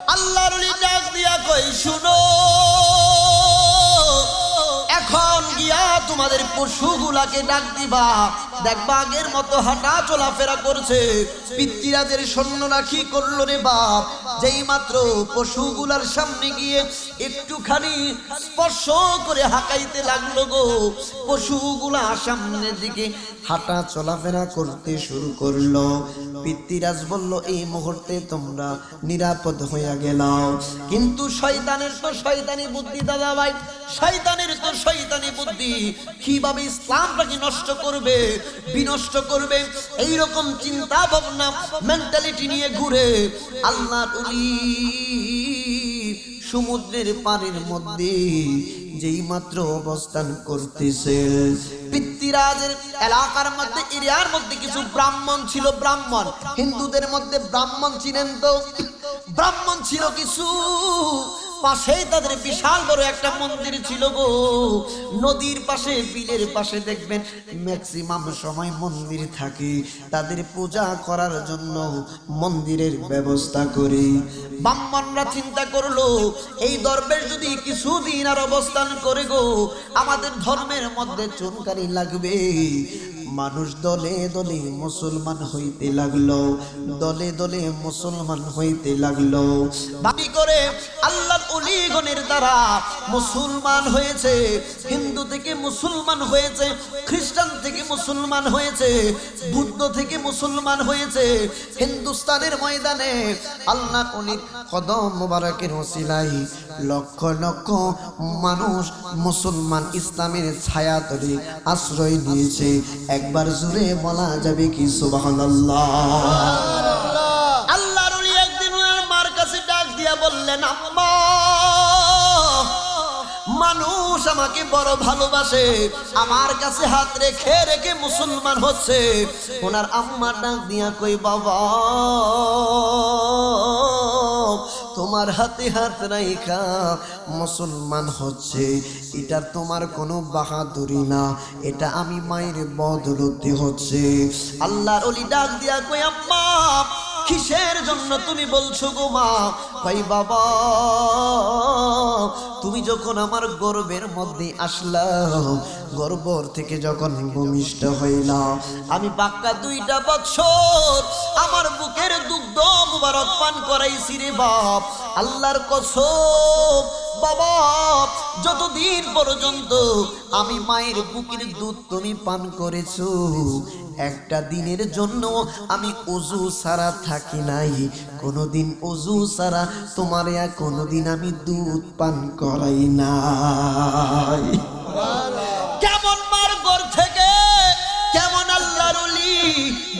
আল্লাহর ওলি ডাক দিয়া কই শুনো, এখন গিয়া তোমাদের পশুগুলাকে ডাক দিবা, দেখবা আগের মতো হাঁটা চলাফেরা করছে। পিতৃরাজের সৈন্যরা কি করলো রে বাপ, যেই মাত্র পশুগুলার সামনে গিয়ে একটুখানি স্পর্শ করে হাঁকাইতে লাগলো গো, পশুগুলা সামনের দিকে হাঁটা চলাফেরা করতে শুরু করলো। পিতৃরাজ বলল এই মুহূর্তে তোমরা নিরাপদ হইয়া গেলাও। কিন্তু শয়তানের তো শয়তানি বুদ্ধি দাদা ভাই, শয়তানের তো শয়তানি বুদ্ধি, কিভাবে ইসলামটাকে নষ্ট করবে, বিনষ্ট করবে, এইরকম চিন্তা ভাবনা মেন্টালিটি নিয়ে ঘুরে। আল্লাহর ওলি সমুদ্রের পানির মধ্যে যেই মাত্র অবস্থান করতেছে, পিতৃরাজের এলাকার মধ্যে এরিয়ার মধ্যে কিছু ব্রাহ্মণ ছিল। ব্রাহ্মণ, হিন্দুদের মধ্যে ব্রাহ্মণ ছিলেন তো, ব্রাহ্মণ ছিল কিছু, পাশেই তাদের বিশাল বড় একটা মন্দির ছিল গো। নদীর পাশে, বিলের পাশে দেখবেন ম্যাক্সিমাম সময় মন্দির থাকে, তাদের পূজা করার জন্য মন্দিরের ব্যবস্থা করে। ব্রাহ্মণরা চিন্তা করলো এই দরবেশ যদি কিছুদিন আর অবস্থান করে গো, আমাদের ধর্মের মধ্যে চুনকারি লাগবে। মানুষ দলে দলে মুসলমান হইতে লাগলো, দলে দলে মুসলমান হইতে লাগলো। দাবি করে আল্লাহর ওলিগণের দ্বারা মুসলমান হয়েছে, হিন্দু থেকে মুসলমান হয়েছে, খ্রিস্টান থেকে মুসলমান হয়েছে, বুদ্ধ থেকে মুসলমান হয়েছে। হিন্দুস্তানের ময়দানে আল্লাহ ওলির কদম মোবারকের ওসিলায় লক্ষ লক্ষ মানুষ মুসলমান ইসলামের ছায়া তলে আশ্রয় নিয়েছে। একবার জুড়ে বলা যাবে কি সুবহানাল্লাহ। আল্লাহর ওলি একদিন ওনার মার কাছে ডাক দিয়া বললেন, আম্মা, মানুষ আমাকে বড় ভালোবাসে, আমার কাছে হাত রেখে রেখে মুসলমান হচ্ছে। ওনার আম্মা ডাক দিয়া কই, বাবা তোমার হাতে হাত রাইখা মুসলমান হচ্ছে, এটা তোমার কোনো বাহাদুরি না, এটা আমি মায়ের বদলতে হচ্ছে। আল্লাহর ওলি ডাক দিয়া কই, আম্মা কিসের জন্য তুমি বলছো গো মা? ভাই বাবা, তুমি যখন আমার গর্বের মধ্যে আসলা, গর্ভ থেকে যখন ভূমিষ্ঠ হইলাম, আমি পাক্কা 2টা বছর আমার বুকের দুগ্ধ মুবারক পান করাইছি রে বাপ। আল্লাহর কসম বাবা, যতদিন পর্যন্ত আমি মায়ের বুকের দুধ তুমি পান করেছো, একটা দিনের জন্য আমি ওযু ছাড়া থাকি নাই, কোনোদিন ওযু ছাড়া তোমার কোনোদিন আমি দুধ পান করাই নাই। কেমন মার ঘর থেকে কেমন আল্লাহর ওলি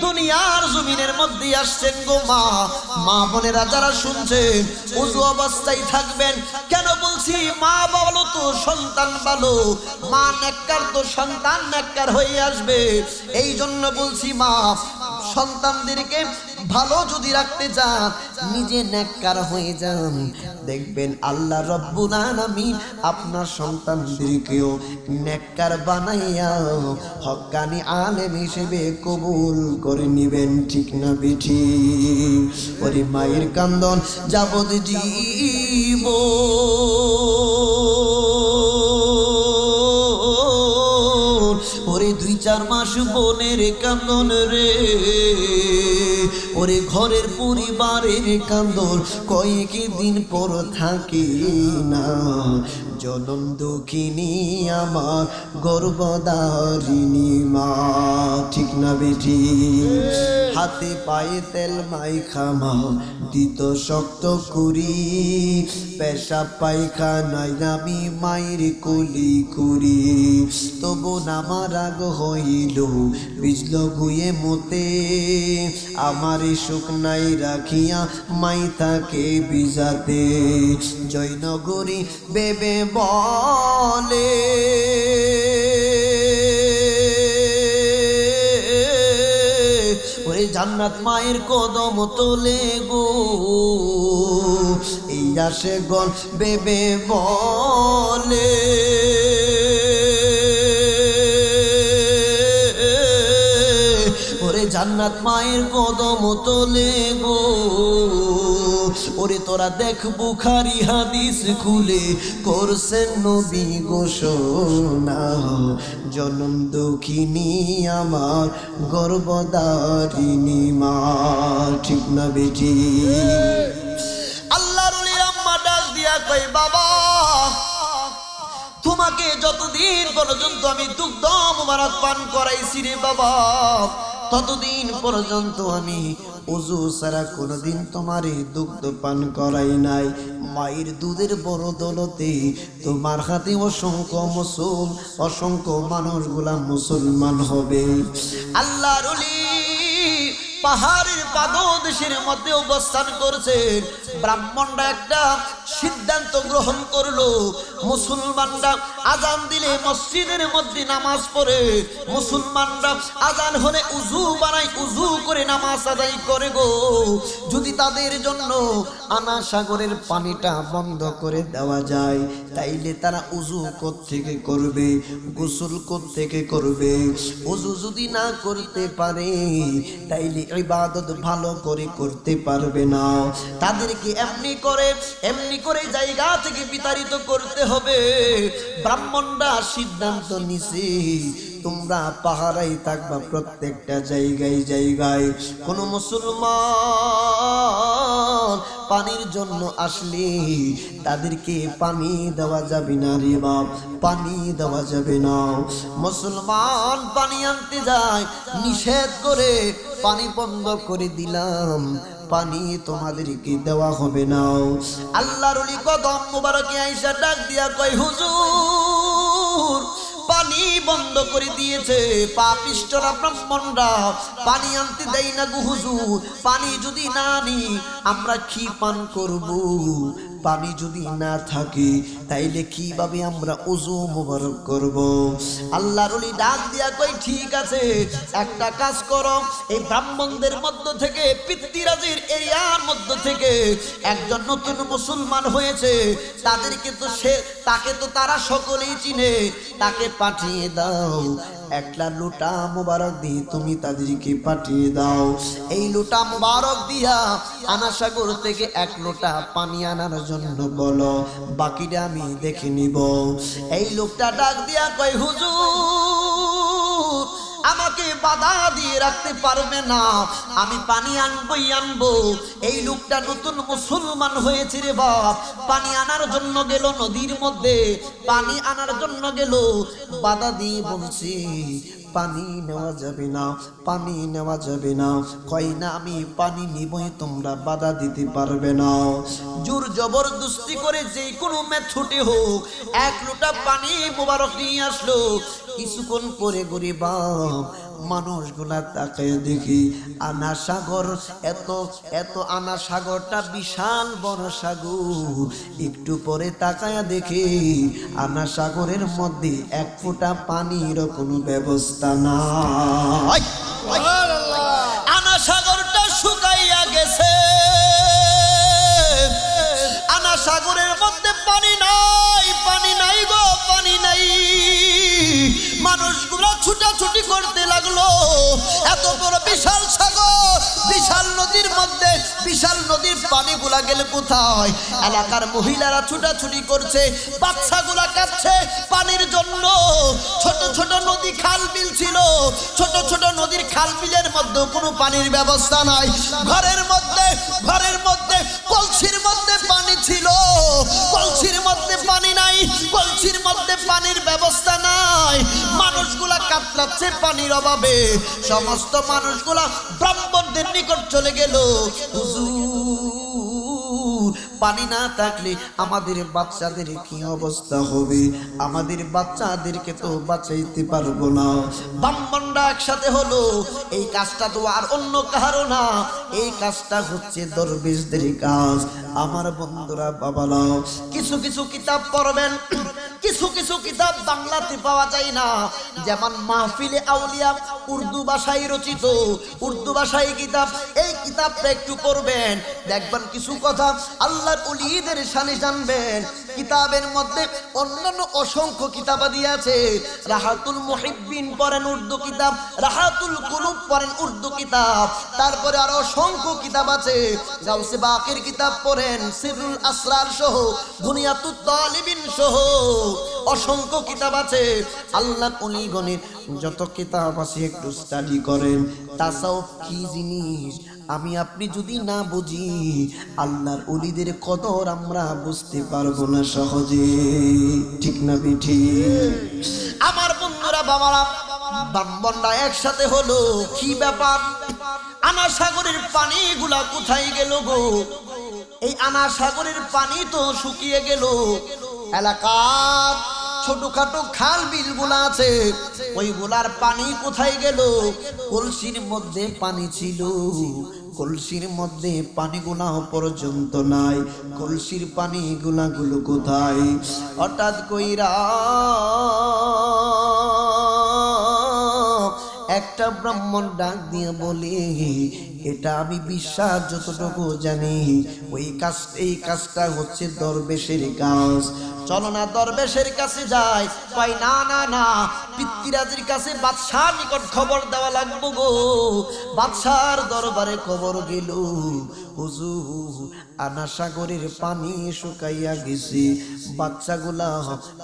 দুনিয়ার জমিনের মধ্যে আসছেন গো মা। মা বোনেরা যারা শুনছেন, ওযু অবস্থায় থাকবেন। কেন বলছি মা ভালো তো সন্তান ভালো, মা নেককার তো সন্তান নেককার হয়ে আসবে। এই জন্য বলছি মা সন্তানদেরকে ভালো যদি রাখতে চান, নিজে নেককার হয়ে যান, দেখবেন আল্লাহ রব্বুল আলামিন আপনার সন্তানদেরকেও নেককার বানাইয়া হক্কানি আলেম হিসেবে কবুল করে নিবেন। ঠিক না বেঠি? ওরে মায়ের কান্দন যাবত জীব, ওরে 2-4 মাস বোনের কান্দন রে, ওরে ঘরের পরিবারের কান্দন কয়েক দিন পর থাকি না। জনম দুঃখিনী আমার গর্ভধারিণী মা। ঠিক না বেটি? হাতে পায়ে তেল মাইখা মা দিত শক্ত করি, পেশা পায়খানায় আমি মায়ের কুলি করি। তবু আমার রাগ হইল বিজল গুয়ে মতে, আমার শুকনাই রাখিয়া মাই তাকে বিজাতে। জয়নগরী বেবে বলে ওরে জান্নাত মায়ের কদম তোলে গো, এই আসে গল বেবে বলে ওরে জান্নাত মায়ের কদম তোলে গো। ওরে তোরা দেখ বুখারী হাদিস খুলে করছেন নবী ঘোষণা, জনম দুঃখিনী আমার গর্ভধারিণী মা। ঠিক না বেটি? আল্লাহর ওলির আম্মা ডাক দিয়া কই, বাবা তোমাকে যতদিন পর্যন্ত আমি দুগ্ধ মুবারক পান করাইছি রে বাবা, ততদিন পর্যন্ত আমি ওযু ছাড়া কোনোদিন তোমারে দুগ্ধ পান করাই নাই। মায়ের দুধের বড় দৌলতে তোমার হাতে অসংখ্য মানুষগুলা মুসলমান হবে। আল্লাহর ওলি পাহাড়ের পাদদেশের মধ্যে অবস্থান করছেন। ব্রাহ্মণরা একটা সিদ্ধান্ত গ্রহণ করলো, মুসলমানরা আজান দিলে মসজিদের মধ্যে নামাজ পড়ে, মুসলমানরা আজান হলে উযু বানায়, উযু করে নামাজ আদায় করে গো। যদি তাদের জন্য আনা সাগরের পানিটা বন্ধ করে দেওয়া যায়, তাইলে তারা উযু কোত্থেকে করবে, গোসল কোত্থেকে করবে? উযু যদি না করতে পারে তাইলে ইবাদত ভালো করে করতে পারবে না। তাদেরকে এমনি করে জায়গা থেকে বিতাড়িত করতে হবে। ব্রাহ্মণরা সিদ্ধান্ত নিছে, তোমরা পাহারাই থাকবা প্রত্যেকটা জায়গায়। কোন মুসলমান পানির জন্য আসলে তাদেরকে পানি দেওয়া যাবে না রে বাপ, পানি দেওয়া যাবে না। মুসলমান পানি আনতে যায়, নিষেধ করে পানি বন্ধ করে দিলাম, পানি তোমাদেরকে দেওয়া হবে না। আল্লাহর ওলি কদম মুবারকে আয়েশা ডাক দিয়া কয়, হুজুর পানি বন্ধ করে দিয়েছে, পাপিষ্ঠরা ব্রাহ্মণরা পানি আনতে দেয় না গো হুজুর। পানি যদি না আনি আমরা কি পান করব? পানি যদি না থাকে তাইলে কিভাবে আমরা ওযু মোবারক করব? আল্লাহর ওলি ডাক দিয়া কই, ঠিক আছে একটা কাজ করো, এই ব্রাহ্মণদের মধ্য থেকে, পিতৃরাজের এরিয়ার মধ্য থেকে একজন নতুন মুসলমান হয়েছে, তাকে তো তারা সকলেই চিনে, তাকে পাঠিয়ে দাও। একটা লোটা মুবারক দিয়ে তুমি তাদেরকে পাঠিয়ে দাও। এই লোটা মুবারক দিয়া আনা সাগর থেকে এক লোটা পানি আনার জন্য বলো, বাকিটা আমি দেখে নিব। এই লোকটা ডাক দিয়া কয়, হুজুর আমাকে বাধা দিয়ে রাখতে পারবে না, আমি পানি আনবো। এই লোকটা নতুন মুসলমান হয়েছে রে বাপ, পানি আনার জন্য গেল নদীর মধ্যে, পানি আনার জন্য গেল, বাধা দিয়ে বলছি পানি নেওয়া যাবে না, পানি নেওয়া যাবে না। কয় না আমি পানি নিবই, তোমরা বাধা দিতে পারবে না। জোর জবরদস্তি করে যে কোনো মেথডে হোক এক লোটা পানি মোবারক নিয়ে আসলো। কিছুক্ষণ পরে গরিব মানুষগুলা তাকায় দেখি আনা সাগর, এত আনা সাগরটা বিশাল বড় সাগর। একটু পরে তাকায় দেখি আনা সাগরের মধ্যে এক ফোঁটা পানির কোনো ব্যবস্থা নাই। আনা সাগরটা শুকাইয়া গেছে, আনা সাগরের মধ্যে পানি নাই গো, পানি নাই। মানুষগুলো ছুটাছুটি করতে লাগলো, এত বড় বিশাল সাগর, বিশাল নদীর মধ্যে বিশাল নদীর পানিগুলা গেলে কোথায়? এলাকার মহিলারা ছুটাছুটি করছে, বাচ্চাগুলা কাঁদছে পানির জন্য। ছোট ছোট নদী খাল বিল ছিল, ছোট ছোট নদীর খাল বিলের মধ্যে কোনো পানির ব্যবস্থা নাই। ঘরের মধ্যে কলসির মধ্যে পানি ছিল, কলসির মধ্যে পানি নাই, কলসির মধ্যে পানির ব্যবস্থা নাই। মানুষগুলা কাতরাচ্ছে পানির অভাবে। সমস্ত মানুষগুলা ব্রাহ্মণদের নিকট চলে গেল, হুজুর পানি না থাকলে আমাদের বাচ্চাদের কি অবস্থা হবে? আমাদের বাচ্চাদেরকে তো বাঁচাইতে পারবো না। ব্রাহ্মণরা একসাথে হলো, এই কাজটা তো আর অন্য কারো না, এই কাজটা হচ্ছে দরবেশদের কাজ। আমার বন্ধুরা বাবারাও, কিছু কিছু কিতাব পড়বেন, কিছু কিছু কিতাব বাংলাতে পাওয়া যায় না, যেমন মাহফিলে আউলিয়া উর্দু ভাষায় রচিত, উর্দু ভাষায় কিতাব, এই কিতাবটা একটু পড়বেন, দেখবেন কিছু কথা আল্লাহর ওলিদের শানে জানবেন। কিতাবের মধ্যে অন্যান্য অসংখ্য কিতাবাদি আছে। রাহাতুল মুহিব্বিন পড়েন উর্দু কিতাব, রাহাতুল কুলুব পড়েন উর্দু কিতাব, তারপরে আরো অসংখ্য কিতাব আছে। গাউসে বাকির কিতাব পড়েন, সিরুল আসরার সহ, বুনিয়াতুত তালিবিন সহ অসংখ্য কিতাব আছে। আল্লাহর ওলিগণের যত কিতাব আছে একটু স্টাডি করেন। তাসাউফ কি জিনিস আমি আপনি যদি না বুঝি, আল্লাহর ওলিদের কদর আমরা বুঝতে পারবো না সহজে, ঠিক না ঠিক? আমার বন্ধুরা বাবারা, ব্রাহ্মণরা একসাথে হলো, কি ব্যাপার? আনা সাগরের পানিগুলা কোথায় গেল গো? এই আনা সাগরের পানি তো শুকিয়ে গেল। এলাকার ছোটখাটো খাল বিল গুলা আছে, ওইগুলার পানি কোথায় গেল? কলসির মধ্যে পানি ছিল, কলসির মধ্যে পানিগুলা পর্যন্ত নাই। কলসির পানিগুলা কোথায়? হঠাৎ কইরা একটা ব্রাহ্মণ ডাক দিয়ে বলে, এটা আমি বিশ্বাস যতটুকু জানি, ওই কাজ, এই কাজটা হচ্ছে দরবেশের কাজ। চলো না দরবেশের কাছে যাই। কয় না না না, পিতৃরাজের কাছে বাদশার নিকট খবর দেওয়া লাগবো গো। বাদশার দরবারে খবর গেল, হুজুর আনা সাগরের পানি শুকাইয়া গেছে, বাচ্চাগুলা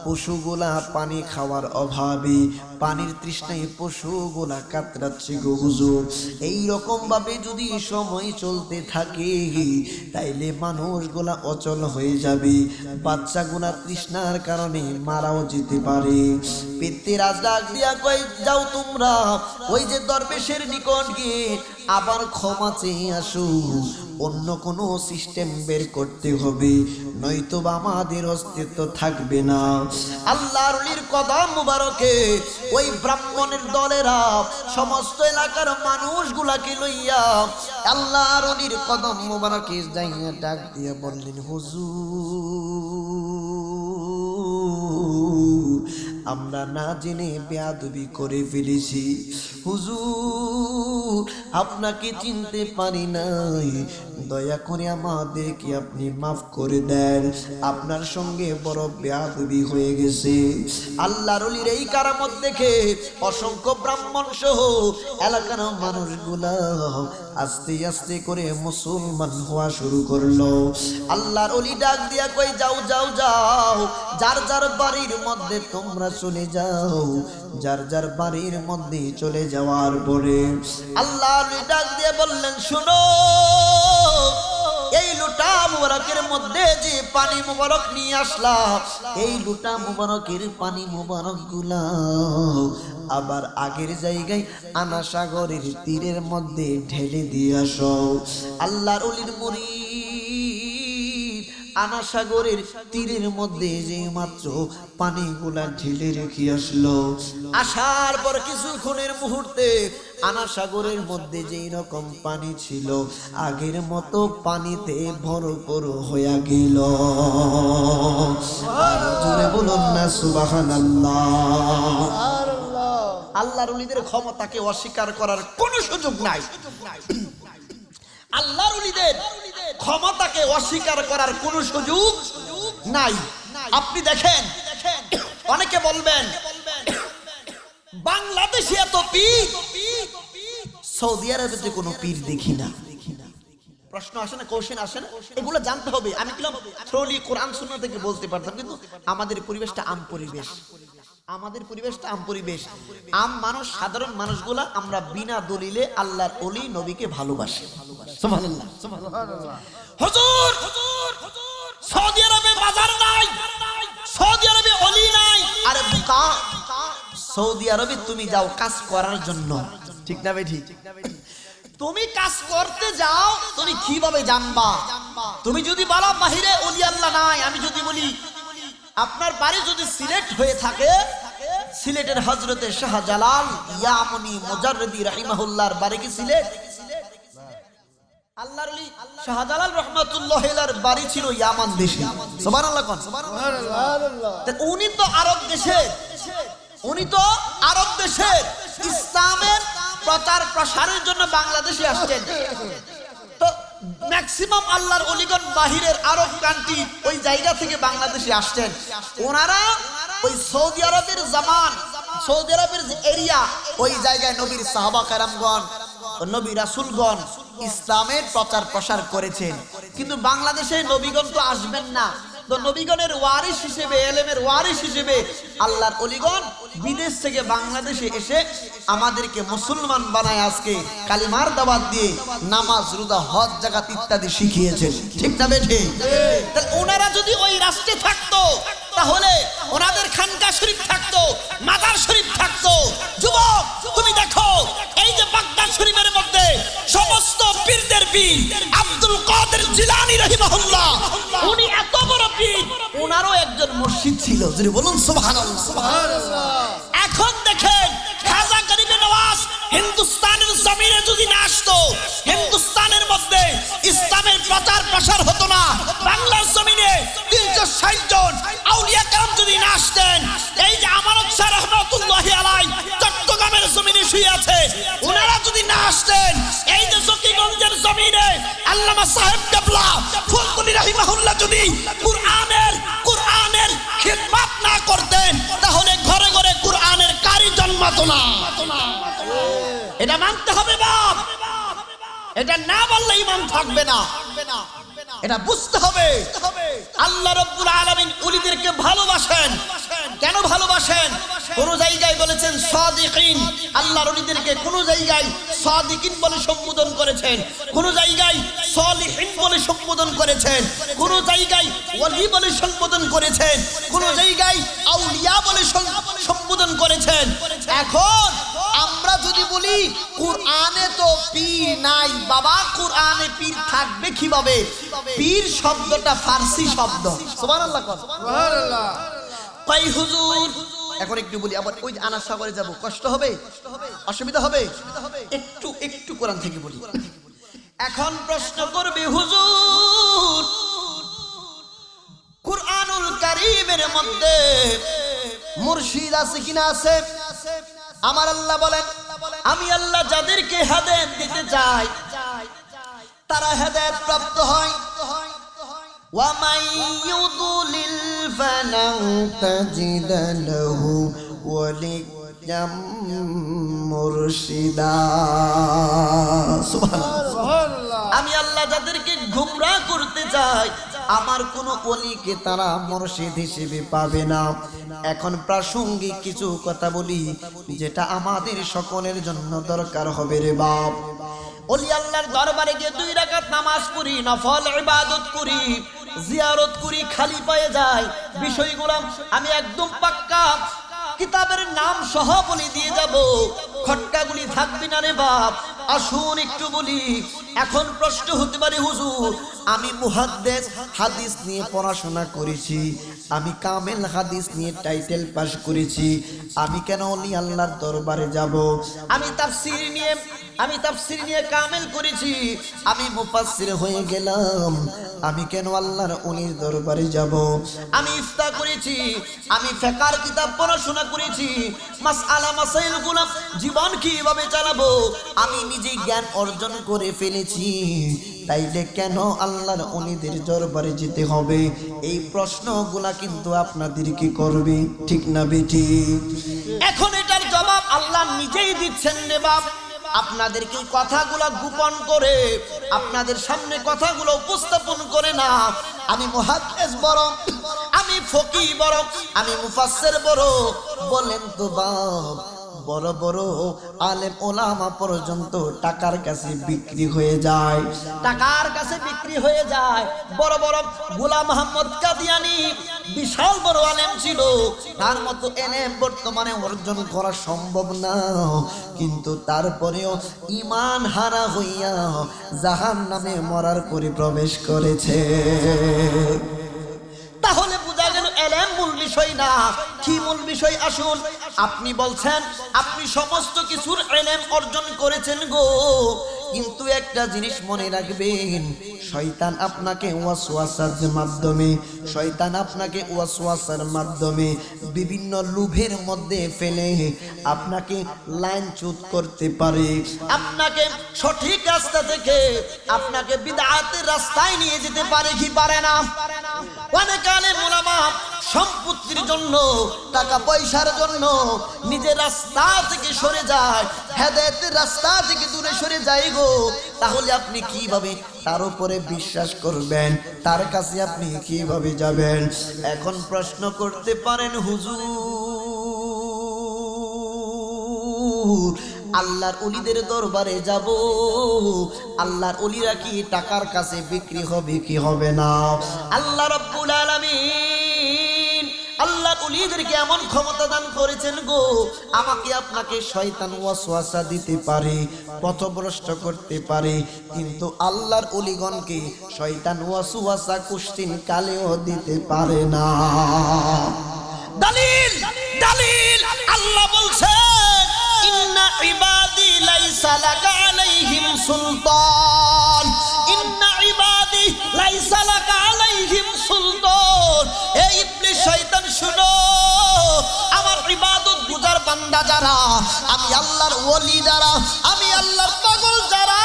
পশুগুলা পানি খাওয়ার অভাবে পানির তৃষ্ণায় পশুগুলা কাতরাচ্ছে গো হুজুর। এই রকম ভাবে যদি সময় চলতে থাকে তাইলে মানুষগুলা অচল হয়ে যাবে, বাচ্চাগুলা তৃষ্ণার কারণে মারাও যেতে পারে। পিতৃরাজ ডাক দিয়া কই, যাও তোমরা ওই যে দরবেশের নিকট গিয়ে আবার ক্ষমা চেয়ে আসো, অন্য কোনো সিস্টেম বের করতে হবে, নয়তো আমাদের অস্তিত্ব থাকবে না। আল্লাহর ওলির কদম মুবারকে ওই ব্রাহ্মণের দলেরা সমস্ত এলাকার মানুষগুলাকে লইয়া আল্লাহর ওলির কদম মুবারকে যাইয়া ডাক দিয়া বললেন, হুজুর আমরা না জেনে বেয়াদবি করে ফেলেছি, হুজুর আপনাকে চিনতে পারি নাই, দয়া করে আমাদেরকে আপনি মাফ করে দেন, আপনার সঙ্গে বড় বেয়াদবি হয়ে গেছে। আল্লাহর ওলির এই কারামত দেখে অসংখ্য ব্রাহ্মণ সহ এলাকার মানুষগুলা আস্তে আস্তে করে মুসলমান হওয়া শুরু করলো। আল্লাহর ওলি ডাক দিয়া কই, যাও যাও যাও, যার যার বাড়ির মধ্যে তোমরা চলে যাও। যার যার বাড়ির মধ্যে চলে যাওয়ার পরে আল্লাহর ওলি ডাক দিয়ে বললেন, শুনো, এই লোটা মুবারকের মধ্যে যে পানি মুবারক নিয়ে আসলাম, এই লোটা মুবারকের পানি মুবারক গুলা আবার আগের জায়গায় আনা সাগরের তীরের মধ্যে ঢেলে দিয়ে আসো। আল্লাহর ওলির মুরিদ আনা সাগরের তীরের মধ্যে যে মাত্র পানিগুলা ঢেলে রেখে আসলো, আসার পর কিছুক্ষণের মুহূর্তে আনা সাগরের মধ্যে যেই রকম পানি ছিল আগের মতো পানিতে ভরপুর হয়ে গেল। জোরে বলুন না সুবহানাল্লাহ। আল্লাহর ওলিদের ক্ষমতাকে অস্বীকার করার কোনো সুযোগ নাই। আল্লাহর ওলিদের ক্ষমতাকে অস্বীকার করার কোনো সুযোগ নাই। আপনি দেখেন, অনেকে বলবেন বাংলাদেশে এত পীর, সৌদি আরবে কোনো পীর দেখি না। প্রশ্ন আসে না, কোশ্চেন আসে না, এগুলো জানতে হবে। আমি কিলাম থ্রোলি কোরআন সুন্নাহ থেকে বলতে পারতাম, কিন্তু আমাদের পরিবেশটা আম পরিবেশ, আমাদের পরিবেশটা আম পরিবেশ। আম মানুষ, সাধারণ মানুষগুলা আমরা বিনা দলিলে আল্লাহর ওলি নবীকে ভালোবাসি। সুবহানাল্লাহ সুবহানাল্লাহ। হুজুর সৌদি আরবে বাজার নাই, সৌদি আরবে ওলি নাই। আরে বোকা, সৌদি আরবে তুমি যাও কাজ করার জন্য, ঠিক না ভাই? ঠিক। তুমি কাজ করতে যাও, তুমি কিভাবে জানবা? তুমি যদি বলো বাহিরে ওলি আল্লাহ নাই, আমি যদি বলি আপনার বাড়ি যদি সিলেট হয়ে থাকে, সিলেটের হযরতে শাহজালাল ইয়ামনি মুজাররিদি রাহিমাহুল্লাহর বাড়ি কি সিলেট? আল্লাহর ওলি শাহজালাল রাহমাতুল্লাহ আলাইহির বাড়ি ছিল ইয়ামান দেশে। সুবহানাল্লাহ কোন সুবহানাল্লাহ। উনি তো আরব দেশের ইসলামের প্রচার প্রসারের জন্য বাংলাদেশে আসছেন। তো ম্যাক্সিমাম আল্লাহর ওলিগণ বাহিরের আরব কান্ট্রি ওই জায়গা থেকে বাংলাদেশে আসছেন। ওনারা ওই সৌদি আরবের জামান, সৌদি আরবের যে এরিয়া, ওই জায়গায় নবীর সাহাবা কেরামগণ, নবী রাসূলগণ ইসলামের প্রচার প্রসার করেছেন। কিন্তু বাংলাদেশে নবীগণ তো আসবেন না। তো নবীগণের ওয়ারিস হিসেবে, এলেমের ওয়ারিস হিসেবে আল্লাহর ওলিগণ বিদেশ থেকে বাংলাদেশে এসে আমাদেরকে মুসলমান বানায় আজকে কালিমার দাওয়াত দিয়ে নামাজ, রোজা, হজ, যাকাত ইত্যাদি শিখিয়েছেন। ঠিক না বেঠে? তাহলে ওনারা যদি ওই রাষ্ট্রে থাকতো তাহলে ওনাদের খানকা শরীফ থাকতো, মাজার শরীফ থাকতো। যুবক তুমি দেখো, এই যে বাগদাদ শরীফের মধ্যে সমস্ত পীরদের পীর আব্দুল কাদের জিলানী রাহিমাহুল্লাহ, উনি এত বড় পীর, ওনারও একজন মসজিদ ছিল। যদি বলুন সুবহানাল্লাহ সুবহানাল্লাহ। এখন দেখেন খাজা গরিবে নওয়াজ হিন্দুস্তানের জমিনে যদি না আসতো, হিন্দুস্তানের মধ্যে ইসলামের প্রচার প্রসার হতো না। বাংলার জমিনে 360 জন আউলিয়া কেরাম যদি না আসতেন, এই যে আমানত শাহ রহমাতুল্লাহি আলাইহি চট্টগ্রামের জমিনে শুয়ে আছে, ওনারা যদি না আসতেন, এই যে জকিগঞ্জের জমিনে আল্লামা সাহেব কেবলা ফুলতুলি রাহিমাহুল্লাহ যদি কুরআনের খিদমত না করতেন, তাহলে ঘরে ঘরে কুরআনের কারি জন্মাতো না। এটা মানতে হবে বাপ, এটা না বললে ঈমান থাকবে না। এটা বুঝতে হবে। আল্লাহ রাব্বুল আলামিন ওলিদেরকে ভালোবাসেন। কেন ভালোবাসেন? কোন জায়গায় বলেছেন সাদিকিন, আল্লাহর ওলিদেরকে কোন জায়গায় সাদিকিন বলে সম্বোধন করেছেন, কোন জায়গায় সালিহিন বলে সম্বোধন করেছেন, কোন জায়গায় ওলি বলে সম্বোধন করেছেন, কোন জায়গায় আউলিয়া বলে সম্বোধন করেছেন। এখন আমরা যদি বলি কুরআনে তো পীর নাই, বাবা কুরআনে পীর থাকবে কিভাবে? পীর শব্দটা ফার্সি শব্দ। সুবহানাল্লাহ সুবহানাল্লাহ। কই হুজুর, এখন একটু বলি, আবার ওই আনাস সাগরে যাব, কষ্ট হবে, অসুবিধা হবে? একটু কোরআন থেকে বলি। এখন প্রশ্ন করবে হুজুর, কুরআনুল কারীমের মধ্যে মুর্শিদ আছে কিনা? আছে। আমার আল্লাহ বলেন, আমি আল্লাহ যাদেরকে হেদায়েত দিতে চাই তারা হেদায়েত প্রাপ্ত হয়। ওয়া মান ইউদ্লিল ফালান তাজিদ লাহু ওয়ালিয়াম মুরশিদা। সুবহানাল্লাহ। আমি আল্লাহ যাদেরকে গোমরাহ করতে চাই, আমার কোন ওলিকে তারা মুর্শিদ হিসেবে পাবে না। এখন প্রাসঙ্গিক কিছু কথা বলি যেটা আমাদের সকলের জন্য দরকার হবে রে বাপ। ওলি আল্লাহর দরবারে গিয়ে 2 রাকাত নামাজ পড়ি, নফল ইবাদত করি, জিয়ারত করি, খালি পায়ে যাই। বিষয়গুলো আমি একদম পাক্কা কিতাবের নাম সহ বলে দিয়ে যাব, খটকাগুলি থাকবে না রে বাপ। আসুন একটু বলি। এখন প্রশ্ন হতে পারে হুজুর, আমি মুহাদ্দিস হাদিস নিয়ে পড়াশোনা করেছি, আমি কামেল হাদিস নিয়ে টাইটেল পাস করেছি, আমি কেন ওলি আল্লাহর দরবারে যাব? আমি তাফসীর নিয়ে কামেল করেছি, আমি মুফাসসির হয়ে গেলাম, আমি কেন আল্লাহর ওলির দরবারে যাব? আমি ইফতা করেছি, আমি ফিকহের কিতাব পড়াশোনা করেছি, মাসআলা মাসাইলগুলো জীবন কিভাবে চালাবো আমি নিজে জ্ঞান অর্জন করে ফেলেছি, তাইলে কেন আল্লাহর ওলিদের দরবারে যেতে হবে? এই প্রশ্নগুলা কিন্তু আপনাদেরকে করবে, ঠিক না বেটি? এখন এটার জবাব আল্লাহ নিজেই দিচ্ছেন রে বাপ। আপনাদেরকে কথাগুলো গোপন করে, আপনাদের সামনে কথাগুলো উপস্থাপন করে না। আমি মুহাদ্দিস বড়, আমি ফকিহ বড়, আমি মুফাসসির বড়, বলেন তো বাপ। বড় বড় আলেম ওলামা পর্যন্ত টাকার কাছে বিক্রি হয়ে যায়, টাকার কাছে বিক্রি হয়ে যায়। বড় বড় গোলাম মোহাম্মদ কাদিয়ানী বিশাল বড় আলেম ছিল, তার মতো এলেম বর্তমানে অর্জন করা সম্ভব না, কিন্তু তারপরেও ঈমান হারা হইয়া জাহান্নামে মরার পরে প্রবেশ করেছে। তাহলে বোঝা গেল এলেম মূল বিষয় না। কি মূল বিষয়? আসুন আপনি বলছেন আপনি সমস্ত কিছুর ইলম অর্জন করেছেন গো, কিন্তু একটা জিনিস মনে রাখবেন, শয়তান আপনাকে ওয়াসওয়াসার মাধ্যমে বিভিন্ন লোভের মধ্যে ফেলে আপনাকে লাইনচ্যুত করতে পারে, আপনাকে সঠিক রাস্তা থেকে আপনাকে বিদআতের রাস্তায় নিয়ে যেতে পারে কি পারে না? অনেক আলেম উলামা সম্পত্তির জন্য, টাকা পয়সার জন্য নিজের রাস্তা থেকে সরে যায়, হেদায়েতের রাস্তা থেকে দূরে সরে যায় গো। তাহলে আপনি কিভাবে তার উপরে বিশ্বাস করবেন? তার কাছে আপনি কিভাবে যাবেন? এখন প্রশ্ন করতে পারেন, হুজুর আল্লাহর ওলিদের দরবারে যাব, আল্লাহর ওলিরা কি টাকার কাছে বিক্রি হবে কি হবে না? আল্লাহ রাব্বুল আলামিন আল্লাহর ওলিদেরকে এমন ক্ষমতা দান করেছেন গো, আমাকে আপনাকে শয়তান ওয়াসওয়াসা দিতে পারে, পথভ্রষ্ট করতে পারে, কিন্তু আল্লাহর ওলিগণকে শয়তান ওয়াসওয়াসা কুশ্চিন কালেও দিতে পারে না। দলিল দলিল আল্লাহ বলছেন, ইন্না ইবাদি লাইসা লাকা আলাইহিম সুলতান, ইন্না ইবাদি লাইসা লাকা আলাইহিম সুলতান। এই ইবলিস শয়তান শুনো, আমার ইবাদত গুজার বান্দা যারা, আমি আল্লাহর ওলি যারা, আমি আল্লাহর পাগল যারা,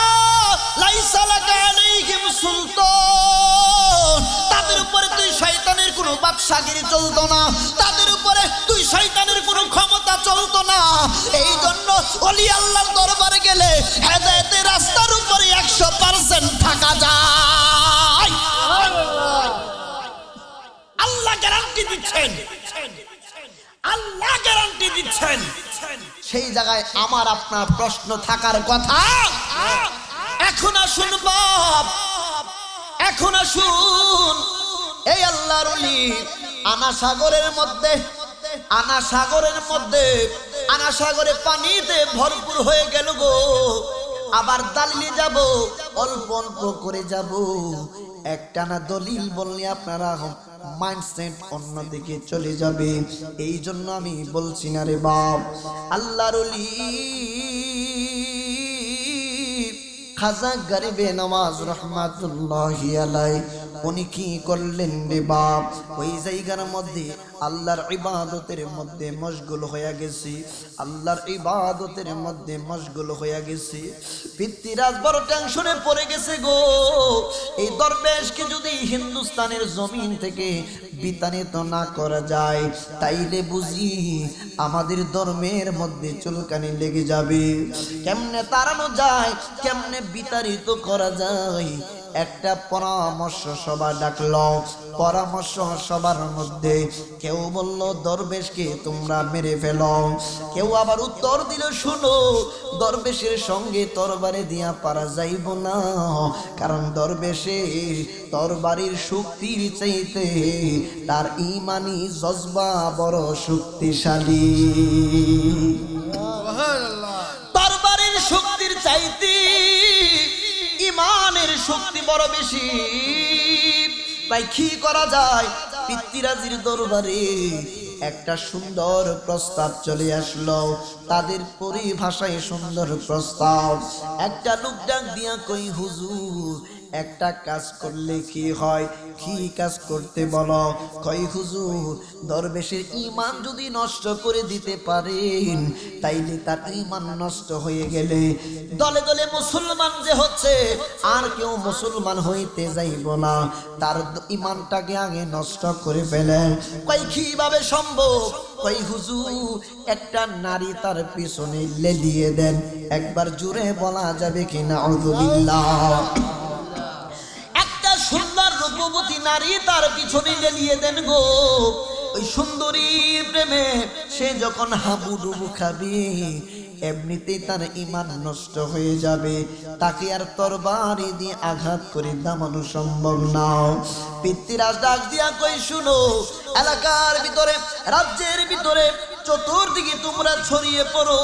লাইসা লাকা আলাইহিম সুলতান, তাদের উপরে তুই শয়তানের কোনো বাদশাগিরি চলতো না, তাদের উপরে তুই শয়তানের কোনো ক্ষমতা চলতো না। এই জন্য ওলি আল্লাহর দরবারে গেলে হেদায়েতের রাস্তার উপরে 100% থাকা যায়। আল্লাহ গ্যারান্টি দিচ্ছেন, আল্লাহ গ্যারান্টি দিচ্ছেন। সেই জায়গায় আমার আপনার প্রশ্ন থাকার কথা। এখন আসুন বাপ, এখন আসুন এই আল্লাহর ওলি আনা সাগরের মধ্যে, আনা সাগরে পানিতে ভরপুর হয়ে গেল গো। আবার দালিলে যাব, অল্প অল্প করে যাব। একটানা দলিল বললে আপনারা মাইন্ডসেট অন্যদিকে চলে যাবে। এই জন্য আমি বলছি না রে বাপ, আল্লাহর ওলি খাজা গরিবে নওয়াজ রহমাতুল্লাহি আলাইহি উনি কি করলেন রে বাপ, ওই জায়গার মধ্যে আল্লাহর ইবাদতের মধ্যে মশগুল হয়ে গেছি, আল্লাহর ইবাদতের মধ্যে মশগুল হয়ে গেছি। পিতৃরাজ বড় টেনশনে পড়ে গেছে গো। এই দরবেশকে যদি হিন্দুস্তানের জমিন থেকে বিতাড়িত না করা যায়, তাইলে বুঝি আমাদের ধর্মের মধ্যে চুলকানি লেগে যাবে। কেমনে তাড়ানো যায়, কেমনে বিতাড়িত করা যায়? একটা পরামর্শ সভা ডাকলো। পরামর্শ সবার মধ্যে কেউ বলল দরবেশকে তোমরা মেরে ফেলো, কেউ আবার উত্তর দিল শুনো, দরবেশের সঙ্গে তরবারি দিয়া পারা যাইব না, কারণ দরবেশের তরবারির শক্তির চাইতে তার ইমানি জজবা বড় শক্তিশালী। তরবারির শক্তির চাইতে ইমানের শক্তি বড় বেশি। তাই কি করা যায়? পিতৃরাজির দরবারে একটা সুন্দর প্রস্তাব চলে আসলো। তাদের পরিভাষায় সুন্দর প্রস্তাব। একটা লোক ডাক দিয়া কই, হুজুর একটা কাজ করলে কি হয়? কি কাজ করতে বলো? কই হুজুর দরবেশের ঈমান যদি নষ্ট করে দিতে পারেন, তাইলে তার ঈমান নষ্ট হয়ে গেলে দলে দলে মুসলমান যে হচ্ছে, আর কেউ মুসলমান হইতে যাইব না, তার ঈমানটাকে আগে নষ্ট করে ফেলেন। কই কিভাবে সম্ভব? কই হুজুর একটা নারী তার পিছনে লেলিয়ে দেন। একবার জোরে বলা যাবে কি নাউযুবিল্লাহ? সুন্দর রূপবতী নারী তার পিছনে লেলিয়ে দেন গো। ওই সুন্দরী প্রেমে সে যখন হাবুডুবু খাবে, এমনিতেই তার ঈমান নষ্ট হয়ে যাবে। তাকে আর তরবারি দিয়ে আঘাত করে দামানো সম্ভব না। পিতৃরাজ ডাক দিয়া কই, শুনো, এলাকার ভিতরে, রাজ্যের ভিতরে চতুর্দিকে তোমরা ছড়িয়ে পড়ো,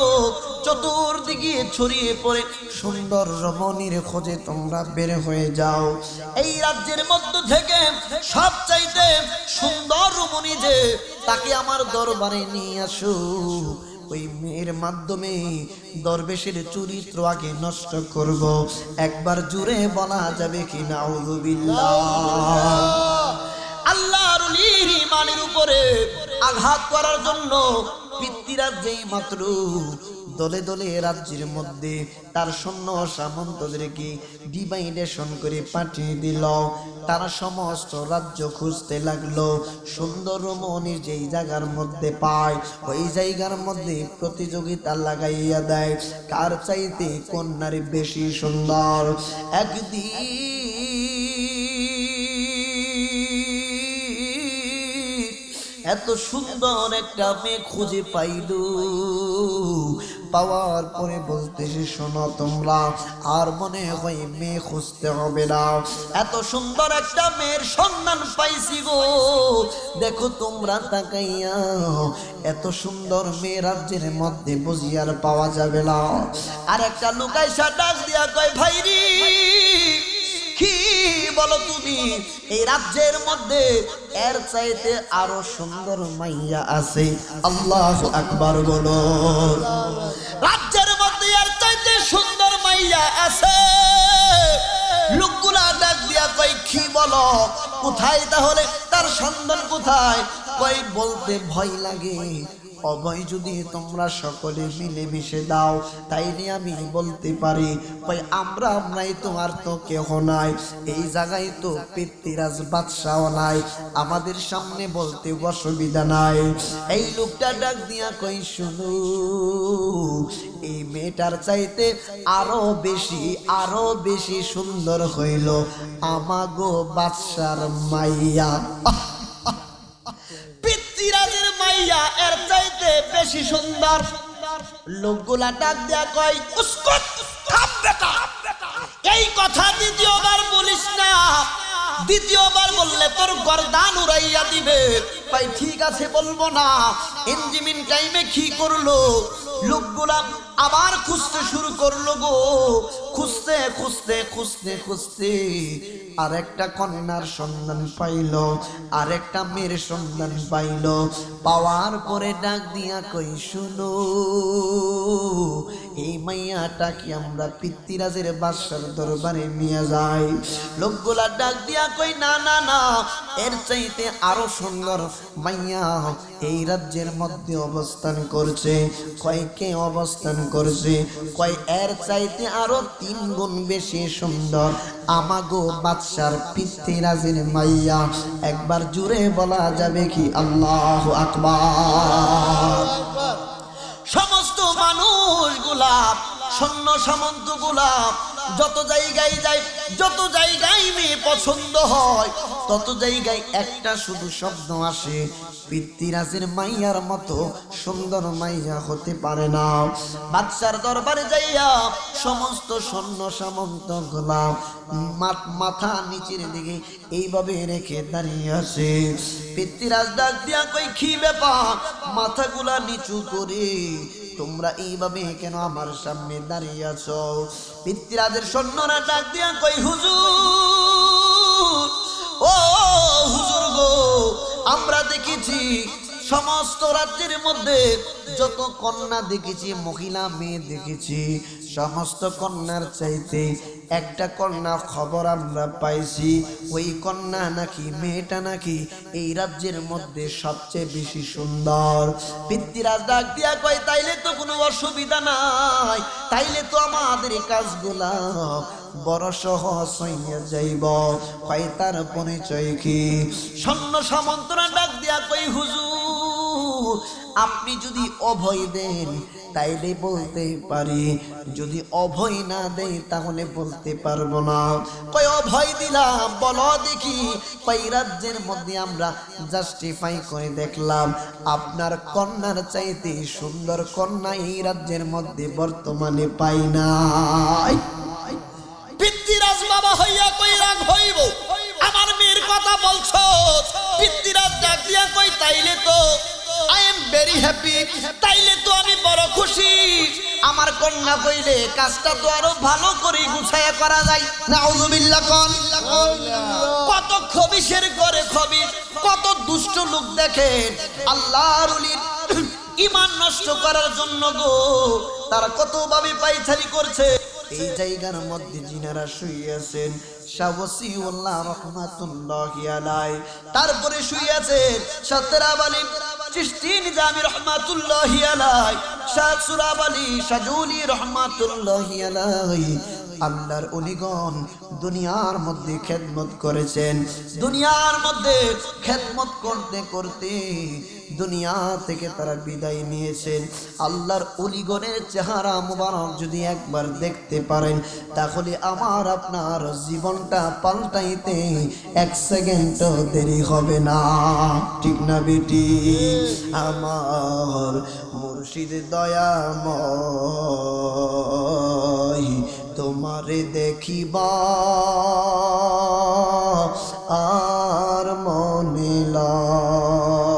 চতুর্দিকে ছড়িয়ে পড়ে সুন্দর রমণীর খোঁজে তোমরা বের হয়ে যাও। এই রাজ্যের মধ্য থেকে সবচাইতে সুন্দর রমণী যে তাকে আমার দরবারে নিয়ে আসো। ওই মেয়ের মাধ্যমে দরবেশের চরিত্র আগে নষ্ট করব। একবার জুড়ে বলা যাবে কি নাউযুবিল্লাহ। আল্লাহর ওলির ঈমানের উপরে আঘাত করার জন্য পিতৃরাজ যেই মাত্র দলে দলে রাজ্যের মধ্যে তার সৈন্য সামন্তদেরকে ডিভাইডেশন করে পাঠিয়ে দিল। তারা সমস্ত রাজ্য খুঁজতে লাগলো। সুন্দর রমণী যেই জায়গার মধ্যে পায় ওই জায়গার মধ্যে প্রতিযোগিতা লাগাইয়া দেয়, কার চাইতে কোন নারী বেশি সুন্দর। একদিন এত সুন্দর একটা মেয়ে খুঁজে পাইল। পাওয়ার পরে বলতেছে, শোনো তোমরা আর মনে হয় মেয়ে খুঁজতে হবে না, এত সুন্দর একটা মেয়ের সন্ধান পাইছি গো। দেখো তোমরা তাকাইয়া, এত সুন্দর মেয়ে রাজ্যের মধ্যে বুঝি আর পাওয়া যাবে না। আর একটা লুকাইসা ডাক দিয়া কয়, ভাইরি কি বলো তুমি, এই রাজ্যের মধ্যে এর চাইতে আরো সুন্দর মাইয়া আছে? আল্লাহু আকবার বলো। রাজ্যের মধ্যে এর চাইতে সুন্দর মাইয়া আছে? লোকগুলা ডাক দিয়া কই, কি বলো, কোথায় তাহলে তার সন্ধান কোথায়? কই বলতে ভয় লাগে, অভয় যদি তোমরা সকলে মিলেমিশে দাও তাইলে আমি বলতে পারি। কই আমরাই তোমার তো কেহ নাই, এই জায়গায় তো পিতৃরাজ বাদশাহ নাই, আমাদের সামনে বলতে অসুবিধা নাই। এই লোকটা ডাক দিয়া কই, শুনো, এই মেয়েটার চাইতে আরো বেশি সুন্দর হইল আমাগো বাদশার মাইয়া। পিতৃরাজের মাইয়া এর চাইতে বেশি সুন্দর। লোকগুলা ডাক দেয়া কয়, উস্কুত, থাম বেটা, এই কথা দ্বিতীয়বার বলিস না, দ্বিতীয়বার বললে তোর গর্দান উড়াইয়া দিবে। ভাই ঠিক আছে বলবো না। ইঞ্জিমিন টাইমে কি করলো, লোকগুলা আবার খুঁজতে শুরু করলো গো। খুঁজতে খুঁজতে খুঁজতে খুঁজতে আর একটা কন্যার সন্ধান পাইল, আর একটা মেয়ের সন্ধান পাইল। পাওয়ার পরে ডাক দিয়া কই, শুনো, এই মাইয়াটা কি আমরা পিতৃরাজের বাদশার দরবারে নিয়ে যাই? লোকগুলা ডাক দিয়া কই, না না না, এর চাইতে আরো সুন্দর মাইয়া এই রাজ্যের মধ্যে অবস্থান করছে। কয় কে অবস্থান করছে? কয় এর চাইতে আরো 3 গুণ বেশি সুন্দর আমাগো বাদশার পিতৃরাজের মাইয়া। একবার জুড়ে বলা যাবে কি আল্লাহু আকবার। সমস্ত মানুষগুলা, সৈন্য সামন্ত গুলা যত জায়গায় যায়, যত জায়গায় মেয়ে পছন্দ হয়, তত জায়গায় একটা শুধু শব্দ আসে, পিতৃরাজের মাইয়ার মতো সুন্দর মাইয়া হতে পারে না। বাদশার দরবারে যাইয়া সমস্ত সৈন্য সামন্ত গুলা মাথা নিচের দিকে এইভাবে রেখে দাঁড়িয়ে আসে। পিতৃরাজ ডাক দিয়া কই, কি ব্যাপার, মাথাগুলা নিচু করে তোমরা এইভাবে কেন আমার সামনে দাঁড়িয়ে আছো? পিতৃরাজের সৈন্যরা ডাক দিয়া কই, হুজুর, ও হুজুর গো, আমরা দেখেছি সমস্ত রাজ্যের মধ্যে যত কন্যা দেখেছি, মহিলা মেয়ে দেখেছি, সমস্ত কন্যার চাইতে একটা কন্যা খবর আমরা পাইছি, ওই কন্যা নাকি, মেয়েটা নাকি এই রাজ্যের মধ্যে সবচেয়ে বেশি সুন্দর। পিতৃরাজ ডাক দিয়া কয়, তাইলে তো কোনো অসুবিধা নাই, তাইলে তো আমাদের কাজগুলা বড় সহজ হইয়া যাইব। কয় তার পরিচয় কি? সৈন্য সামন্তরা ডাক দিয়া কই, হুজুর, আপনি যদি অভয় দেন তাইলে বলতে পারি, যদি অভয় না দেয় তাহলে বলতে পারবো না। কয় অভয় দিলাম, বলো দেখি। কয় রাজ্যের মধ্যে আমরা জাস্টিফাই করে দেখলাম, আপনার কন্যার চাইতে সুন্দর কন্যা এই রাজ্যের মধ্যে বর্তমানে পাই নাই। পিতৃরাজ বাবা হইয়া কই, রাগ হইব, আমার মেয়ের কথা বলছো? পিতৃরাজ ডাক দিয়া কই, তাইলে তো আই এম ভেরি হ্যাপি, তাইলে তো আমি বড় খুশি। আমার কন্যা কইলে কাজটা তো আরো ভালো করে গুছায়া করা যায়। নাউযুবিল্লাহ। কত খবিশের ঘরে খবিশ, কত দুষ্ট লোক দেখেন আল্লাহর ওলির ঈমান নষ্ট করার জন্য গো তারা কতভাবে পায়চারি করছে। এই জায়গার মধ্যে যিনারা শুইয়াছেন শাহ ওসিউল্লাহ রাহমাতুল্লাহি আলাইহি, তারপরে শুইয়াছেন সতরাব আলী চিশতি নিজামী রাহমাতুল্লাহি আলাইহি, শাহ সুরাব আলী শাজুলি রাহমাতুল্লাহি আলাইহি। আল্লাহর ওলিগণ দুনিয়ার মধ্যে খেদমত করেছেন, দুনিয়ার মধ্যে খেদমত করতে করতে দুনিয়া থেকে তারা বিদায় নিয়েছেন। আল্লাহর ওলিগণের চেহারা মুবারক যদি একবার দেখতে পারেন তাহলে আমার আপনার জীবনটা পাল্টাইতে এক সেকেন্ডও দেরি হবে না, ঠিক না বেটি? আমার মুর্শিদ দয়াময় তোমারে দেখিবা আর মনে লয়,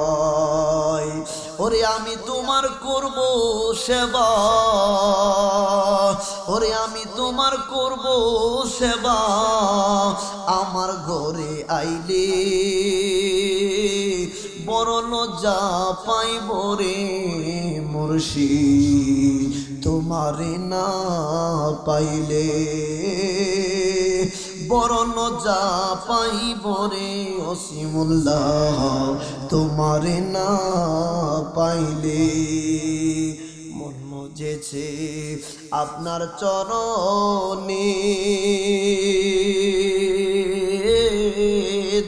ওরে আমি তোমার করব সেবা, ওরে আমি তোমার করব সেবা, আমার ঘরে আইলে বড় লজ্জা পাইব রে মুর্শিদ তোমারে না পাইলে, বড় লজ্জা পাইব রে ওসিমুল্লাহ তোমারে না পাইলে। মন মজেছে আপনার চরণে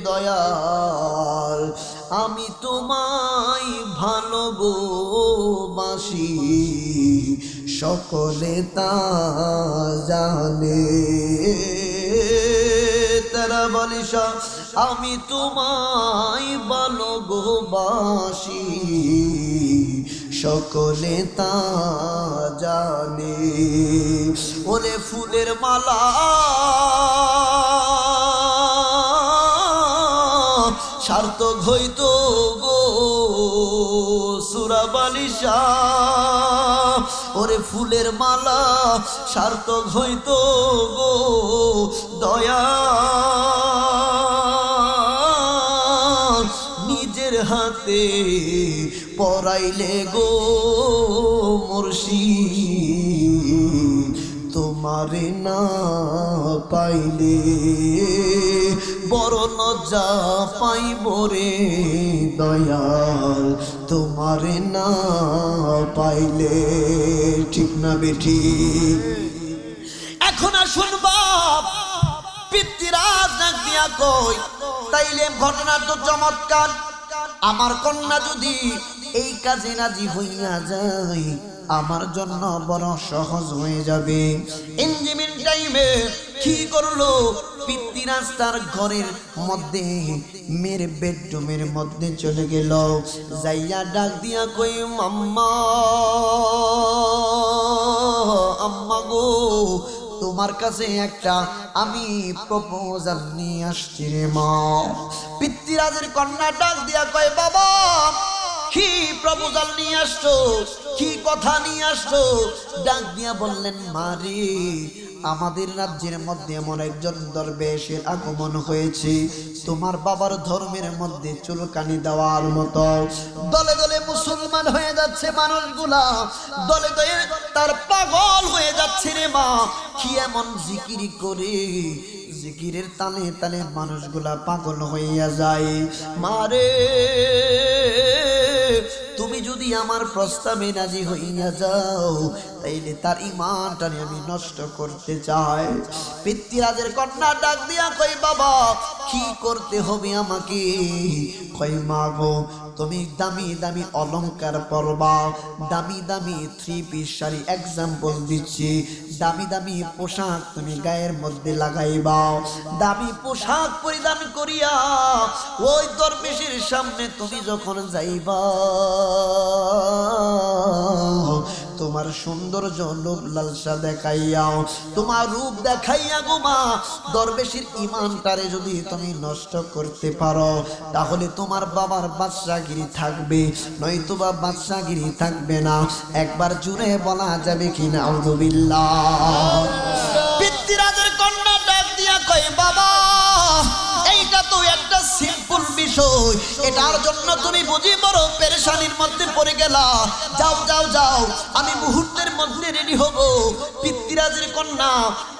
দয়াল, আমি তোমায় ভালোবাসি সকলে তা জানে, তারা বলিস আমি তোমায় ভালোবাসি সকলে তা জানে। ওরে ফুলের মালা সার্থক হইতো গো সুরাবালিশা, ওরে ফুলের মালা সার্থক হইতো গো দয়া, নিজের হাতে পরাইলে গো মুর্শিদ তোমারে না পাইলে বড় লজ্জা পাইব রে দয়াল তোমারে না পাইলে, ঠিক না বেঠি? এখন আসুন বাপ পিতৃরাজ ডাক দিয়া কই তাইলে ঘটনা তো চমৎকার, আমার কন্যা যদি এই কাজে রাজি হইয়া যায় আমার জন্য বড় সহজ হয়ে যাবে। ইঞ্জিমিন টাইমে কি করলো পিতৃরাজ তার ঘরের মধ্যে মেয়ের বেডরুমের মধ্যে চলে গেল, যাইয়া ডাক দিয়া কই আম্মা আম্মা গো তোমার কাছে একটা আমি প্রপোজাল নিয়ে আসছি রে মা। পিতৃরাজের কন্যা ডাক দিয়া কয় বাবা কি প্রপোজাল নিয়ে আসছো, কি কথা নিয়ে আসছো? ডাক দিয়া বললেন মারে আমাদের রাজ্যের মধ্যে এমন একজন দরবেশের আগমন হয়েছে, তোমার বাবার ধর্মের মধ্যে চুলকানি দেওয়ার মতো দলে দলে মুসলমান হয়ে যাচ্ছে মানুষগুলা, দলে দলে তার পাগল হয়ে যাচ্ছে রে মা। কি এমন জিকির করে জিকিরের তালে তালে মানুষগুলা পাগল হইয়া যায় মারে, তুমি যদি আমার প্রস্তাবে রাজি হইয়া যাও তাইলে তার ঈমানটা আমি নষ্ট করতে চাই। পিতৃরাজের কন্যা ডাক দিয়া কই বাবা কি করতে হবে আমাকে? কই মা গো তুমি দামি দামি অলংকার পরবা, দামি দামি থ্রি পিস শাড়ি এক্সাম্পল দিচ্ছি, দামি দামি পোশাক তুমি গায়ের মধ্যে লাগাইবা, দামি পোশাক পরিধান করিয়া ওই দরবেশের সামনে তুমি যখন যাইবা তোমার সৌন্দর্য লোভ লালসা দেখাইয়াও, তোমার রূপ দেখাইয়া গো মা দরবেশের ঈমানটারে যদি তুমি নষ্ট করতে পারো তাহলে তোমার বাবার বাদশাগিরি থাকবে, নয়তোবা বাদশাগিরি থাকবে না। একবার জুড়ে বলা যাবে কিনা আউযুবিল্লাহ। পিতৃরাজের কন্যা ডাক দিয়া কয় বাবা এইটা তো একটা সিম্পল বিষয়। বিষয়, এটার জন্য তুমি বুঝি বড় পেরেশানির মধ্যে পড়ে গেলা। যাও যাও যাও, আমি মুহূর্তের মধ্যে রেডি হব। পিতৃরাজের কন্যা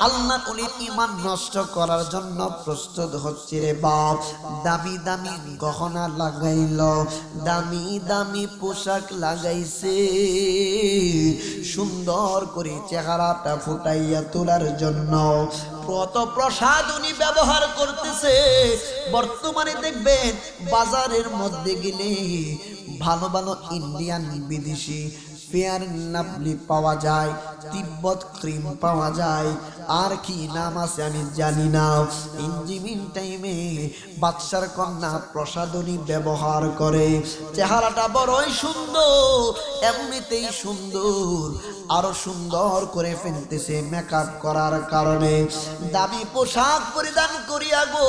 আল্লাহ ওলির ঈমান নষ্ট করার জন্য প্রস্তুত হচ্ছে রে বাপ। দামি দামি গহনা লাগাইল, দামি দামি পোশাক লাগাইছে, সুন্দর করে চেহারাটা ফুটাইয়া তোলার জন্য কত প্রসাদ উনি ব্যবহার করতেছে। বর্তমানে দেখবেন বাজারের মধ্যে গেলে ভালো ভালো ইন্ডিয়ান বিদেশি ফেয়ার লাভলি পাওয়া যায়, তিব্বত ক্রিম পাওয়া যায়, আর কি নাম আছে আমি জানি না। ইঞ্জিমিন টাইমে বাদশার কন্যা প্রসাদনী ব্যবহার করে, চেহারাটা বড়ই সুন্দর, এমনিতেই সুন্দর, আরো সুন্দর করে ফেলতেছে মেকআপ করার কারণে। দামি পোশাক পরিধান করিয়া গো,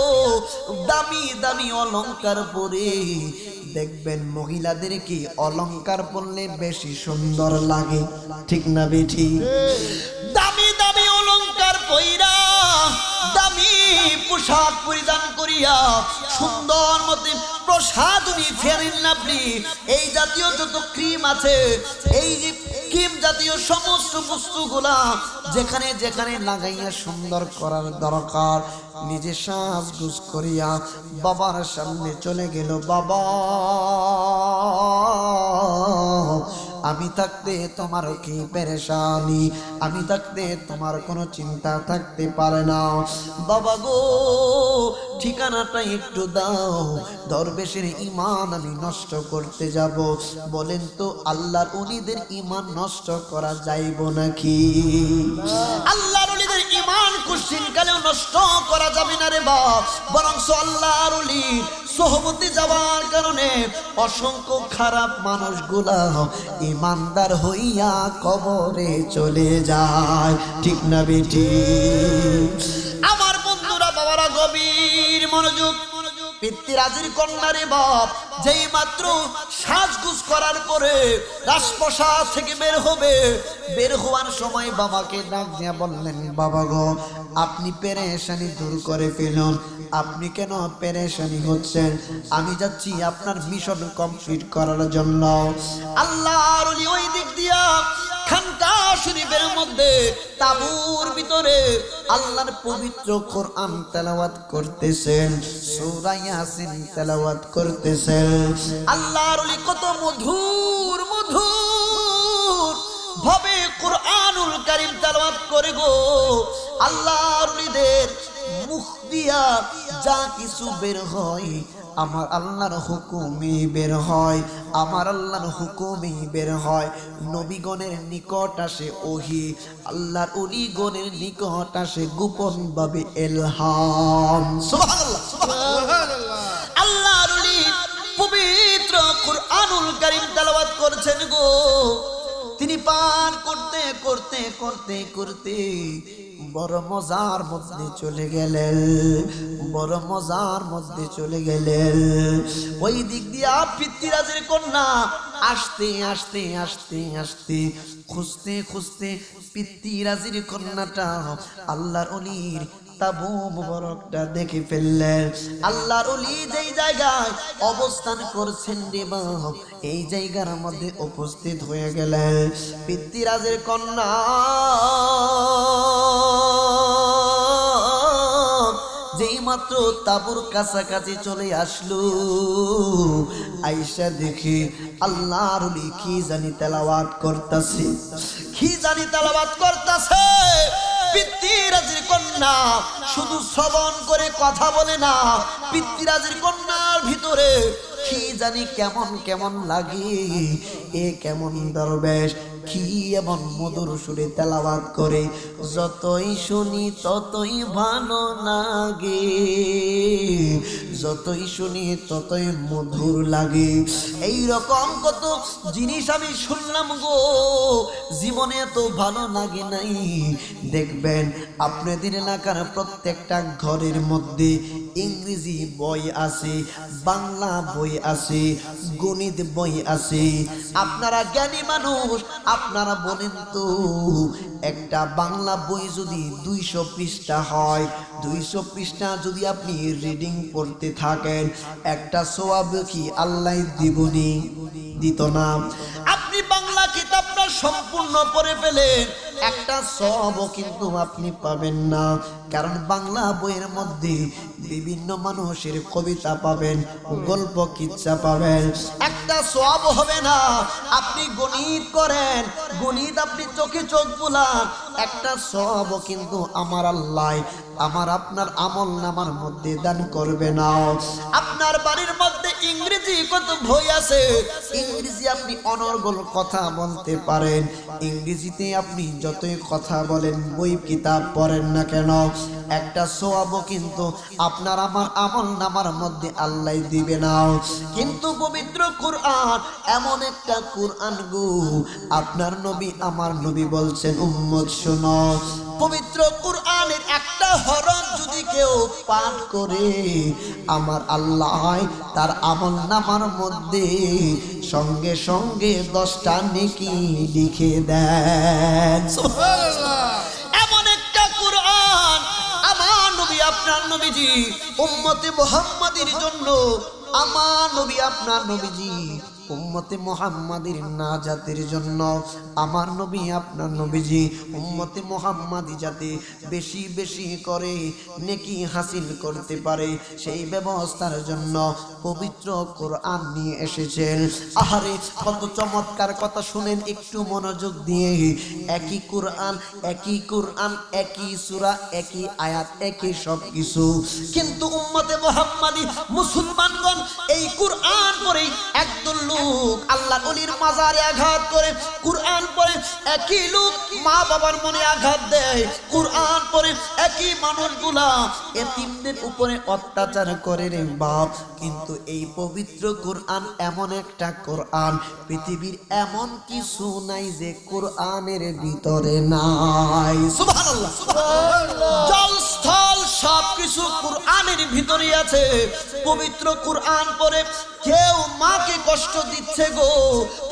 দামি দামি অলংকার পরে দেখবেন মহিলাদেরকে অলংকার পরলে বেশি সুন্দর লাগে, ঠিক না বেঠি? দামি দামি অলংকার পইরা, দামি পোশাক পরিধান করিয়া, সুন্দর মতে প্রসাদনী ফেয়ার লাভলি এই জাতীয় যত ক্রিম আছে, এই যে ক্রিম জাতীয় সমস্ত বস্তুগুলা যেখানে যেখানে লাগাইয়া সুন্দর করার দরকার, নিজে সাজগুজ করিয়া বাবার সামনে চলে গেল। বাবা, আমি থাকতে তোমার কি পেরেশানি, আমি থাকতে তোমার কোনো চিন্তা থাকতে পারে না। বাবা গো, ঠিকানাটা একটু দাও, দরবেশের ঈমান আমি নষ্ট করতে যাব। বলেন তো আল্লাহর ওলিদের ঈমান নষ্ট করা যাইব নাকি? আল্লাহর ওলিদের ঈমান কুশ্চিন কালেও নষ্ট করা যাবে না রে বাপ, বরং আল্লাহর ওলি সোহবতে যাওয়ার কারণে অসংখ্য খারাপ মানুষগুলা ইমানদার হইয়া কবরে চলে যায়, ঠিক না বেটি? আমার বন্ধুরা, বাবারা, গভীর মনোযোগ। পিতৃরাজের কন্যা রে বাপ যেই মাত্র সাজগুজ করার পরে রাজপ্রাসাদ থেকে বের হবে, বের হওয়ার সময় বাবাকে ডাক দিয়া বললেন, বাবা গো, আপনি পেরেশানি দূর করে ফেলুন। আপনি কেন পেরেশানি হচ্ছেন? আমি যাচ্ছি আপনার মিশন কমপ্লিট করার জন্য। আল্লাহর ওলি ওই দিক দিয়া খানকা শরীফের মধ্যে তাবুর ভিতরে আল্লাহর পবিত্র কোরআন তেলাওয়াত করতেছেন, সূরা ইয়াসিন তেলাওয়াত করতেছেন। আল্লাহর ওলি কত মধুর মধুর ভাবে কোরআনুল কারীম তেলাওয়াত করে গো। আল্লাহর ওলিদের মুখ দিয়া যা কিছু বের হয় আমার আল্লাহর হুকুমই বের হয়, আমার আল্লাহর হুকুমই বের হয়। নবীগণের নিকট আসে ওহী, আল্লাহর ওলিগণের নিকট আসে গোপন ভাবে ইলহাম। সুবহানাল্লাহ, সুবহানাল্লাহ। আল্লাহর ওলি পবিত্র কোরআনুল কারীম তেলাওয়াত করছেন গো। তিনি পাঠ করতে করতে করতে করতে বড় মজার মধ্যে চলে গেলেন, বড় মজার মধ্যে চলে গেলেন। ওই দিক দিয়া পিতৃরাজের কন্যা আসতে আসতে আসতে আসতে খুঁজতে খুঁজতে পিতৃরাজের কন্যাটা আল্লাহর ওলির তাবু মুবারকটা দেখে ফেললেন। আল্লাহর ওলি যেই জায়গায় অবস্থান করছেন রে বাপ, এই জায়গার মধ্যে উপস্থিত হয়ে গেলেন। পিতৃরাজের কন্যা যেই মাত্র তাবুর কাছাকাছি চলে আসলো, আয়েশা দেখি আল্লাহর ওলি কি জানি তেলাওয়াত করতেছে, কি জানি তেলাওয়াত করতেছে। পিতৃরাজের কন্যা শুধু শ্রবণ করে কথা বলে না, পিতৃরাজের কন্যার ভিতরে কি জানি কেমন কেমন লাগে। এ কেমন দরবেশ, কি এমন মধুর সুরে তেলাওয়াত করে, যতই শুনি ততই ভালো লাগে, যতই শুনি ততই মধুর লাগে। এই রকম কত জিনিস আমি শুনলাম গো, জীবনে এত ভালো লাগে নাই। দেখবেন আপনাদের এলাকার প্রত্যেকটা ঘরের মধ্যে ইংরেজি বই আছে, বাংলা বই আছে, গণিত বই আছে। আপনারা জ্ঞানী মানুষ, আপনারা বলেন তো একটা বাংলা বই যদি 200 পৃষ্ঠা হয়, 200 পৃষ্ঠা যদি আপনি রিডিং পড়তে থাকেন, একটা সওয়াব কি আল্লাহ দিবনি? দিত না? আপনি বাংলা কিতাবটা সম্পূর্ণ পড়ে ফেলেন, একটা সওয়াবও কিন্তু আপনি পাবেন না। কারণ বাংলা বইয়ের মধ্যে বিভিন্ন মানুষের কবিতা পাবেন, গল্প কিচ্ছা পাবেন, একটা সওয়াব হবে না। আপনি গণিত করেন, গণিত আপনি চোখে চোখ বুলান, একটা সওয়াবও কিন্তু আমার আল্লাহ আমার আপনার আমল নামার মধ্যে দান করবে না। আপনার বাড়ির মধ্যে ইংরেজি কত বই আছে, ইংরেজি আপনি অনর্গল কথা বলতে পারেন, ইংরেজিতে আপনি যতই কথা বলেন, বই কিতাব পড়েন না কেন, একটা সওয়াবও কিন্তু আপনার আমার আমল নামার মধ্যে আল্লাহ দিবে না। কিন্তু পবিত্র কুরআন এমন একটা কুরআন গো, আপনার নবী আমার নবী বলছেন, উম্মত শোনো, পবিত্র কুরআনের একটা হরফ যদি কেউ পাঠ করে, আমার আল্লাহ তার আমল নামার মধ্যে সঙ্গে সঙ্গে 10টা নেকি লিখে দেন। সুবহানাল্লাহ। এমন একটা কুরআন আমার নবী আপনার নবীজি উম্মতে মুহাম্মাদের জন্য, আমার নবী আপনার নবীজি উম্মতে মুহাম্মাদের নাজাতের জন্য, আমার নবী আপনার নবীজি উম্মতে মুহাম্মাদি যাতে বেশি বেশি করে নেকি হাসিল করতে পারে, সেই ব্যবস্থার জন্য পবিত্র কোরআন নিয়ে এসেছেন। আহারে কত চমৎকার কথা শুনেন একটু মনোযোগ দিয়ে। একই কোরআন, একই কোরআন, একই সূরা, একই আয়াত, একই সব কিছু, কিন্তু উম্মতে মুহাম্মাদি মুসলমানগণ এই কোরআন পড়ে একদল লোক আল্লাহর ওলির মাজারে আঘাত করে, কোরআন পড়ে একই লোক মা বাবার মনে আঘাত দেয়, কোরআন পড়ে একই মানুষগুলা এতিমদের উপরে অত্যাচার করে রে বাপ। কিন্তু এই পবিত্র কোরআন এমন একটা কোরআন, পৃথিবীর এমন কিছু নাই যে কোরআনের ভিতরে নাই। সুবহানাল্লাহ। জল স্থল সবকিছু কোরআনের ভিতরে আছে। পবিত্র কোরআন পড়ে কেউ মাকে কষ্ট দিচ্ছে গো,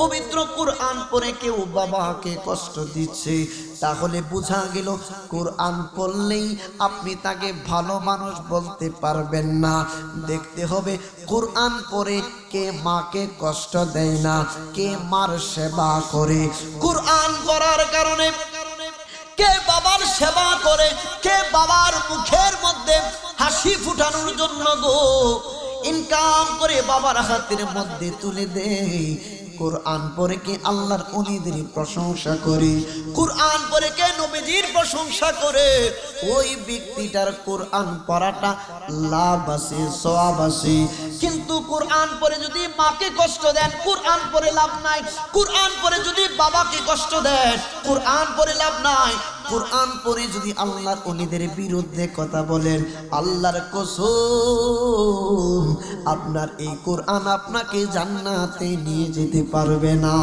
পবিত্র কোরআন পড়ে কেউ বাবাকে কষ্ট দিচ্ছে, তাহলে বোঝা গেল কোরআন পড়লেই আপনি তাকে ভালো মানুষ বলতে পারবেন না। দেখতে হবে কোরআন পড়ে কে মাকে কষ্ট দেয় না, কে মার সেবা করে। কোরআন পড়ার কারণে কে বাবার সেবা করে, কে বাবার মুখের মধ্যে হাসি ফুটানোর জন্য গো ইনকাম করে বাবার হাতের মধ্যে তুলে দেয়। কোরআন পড়ে কে আল্লাহর ওলিদের প্রশংসা করে, কোরআন পড়ে কে নবীজির প্রশংসা করে, ওই ব্যক্তিটার কোরআন পড়াটা লাভ আছে, সওয়াব আছে। কিন্তু কোরআন পড়ে যদি মাকে কষ্ট দেন, কোরআন পড়ে লাভ নাই। কোরআন পড়ে যদি বাবাকে কষ্ট দেন, কোরআন পড়ে লাভ নাই। কোরআন পড়ে যদি আল্লাহর ওলিদের বিরুদ্ধে কথা বলেন, আল্লাহর কসম আপনার এই কোরআন আপনাকে জান্নাতে নিয়ে যেতে পারবে না।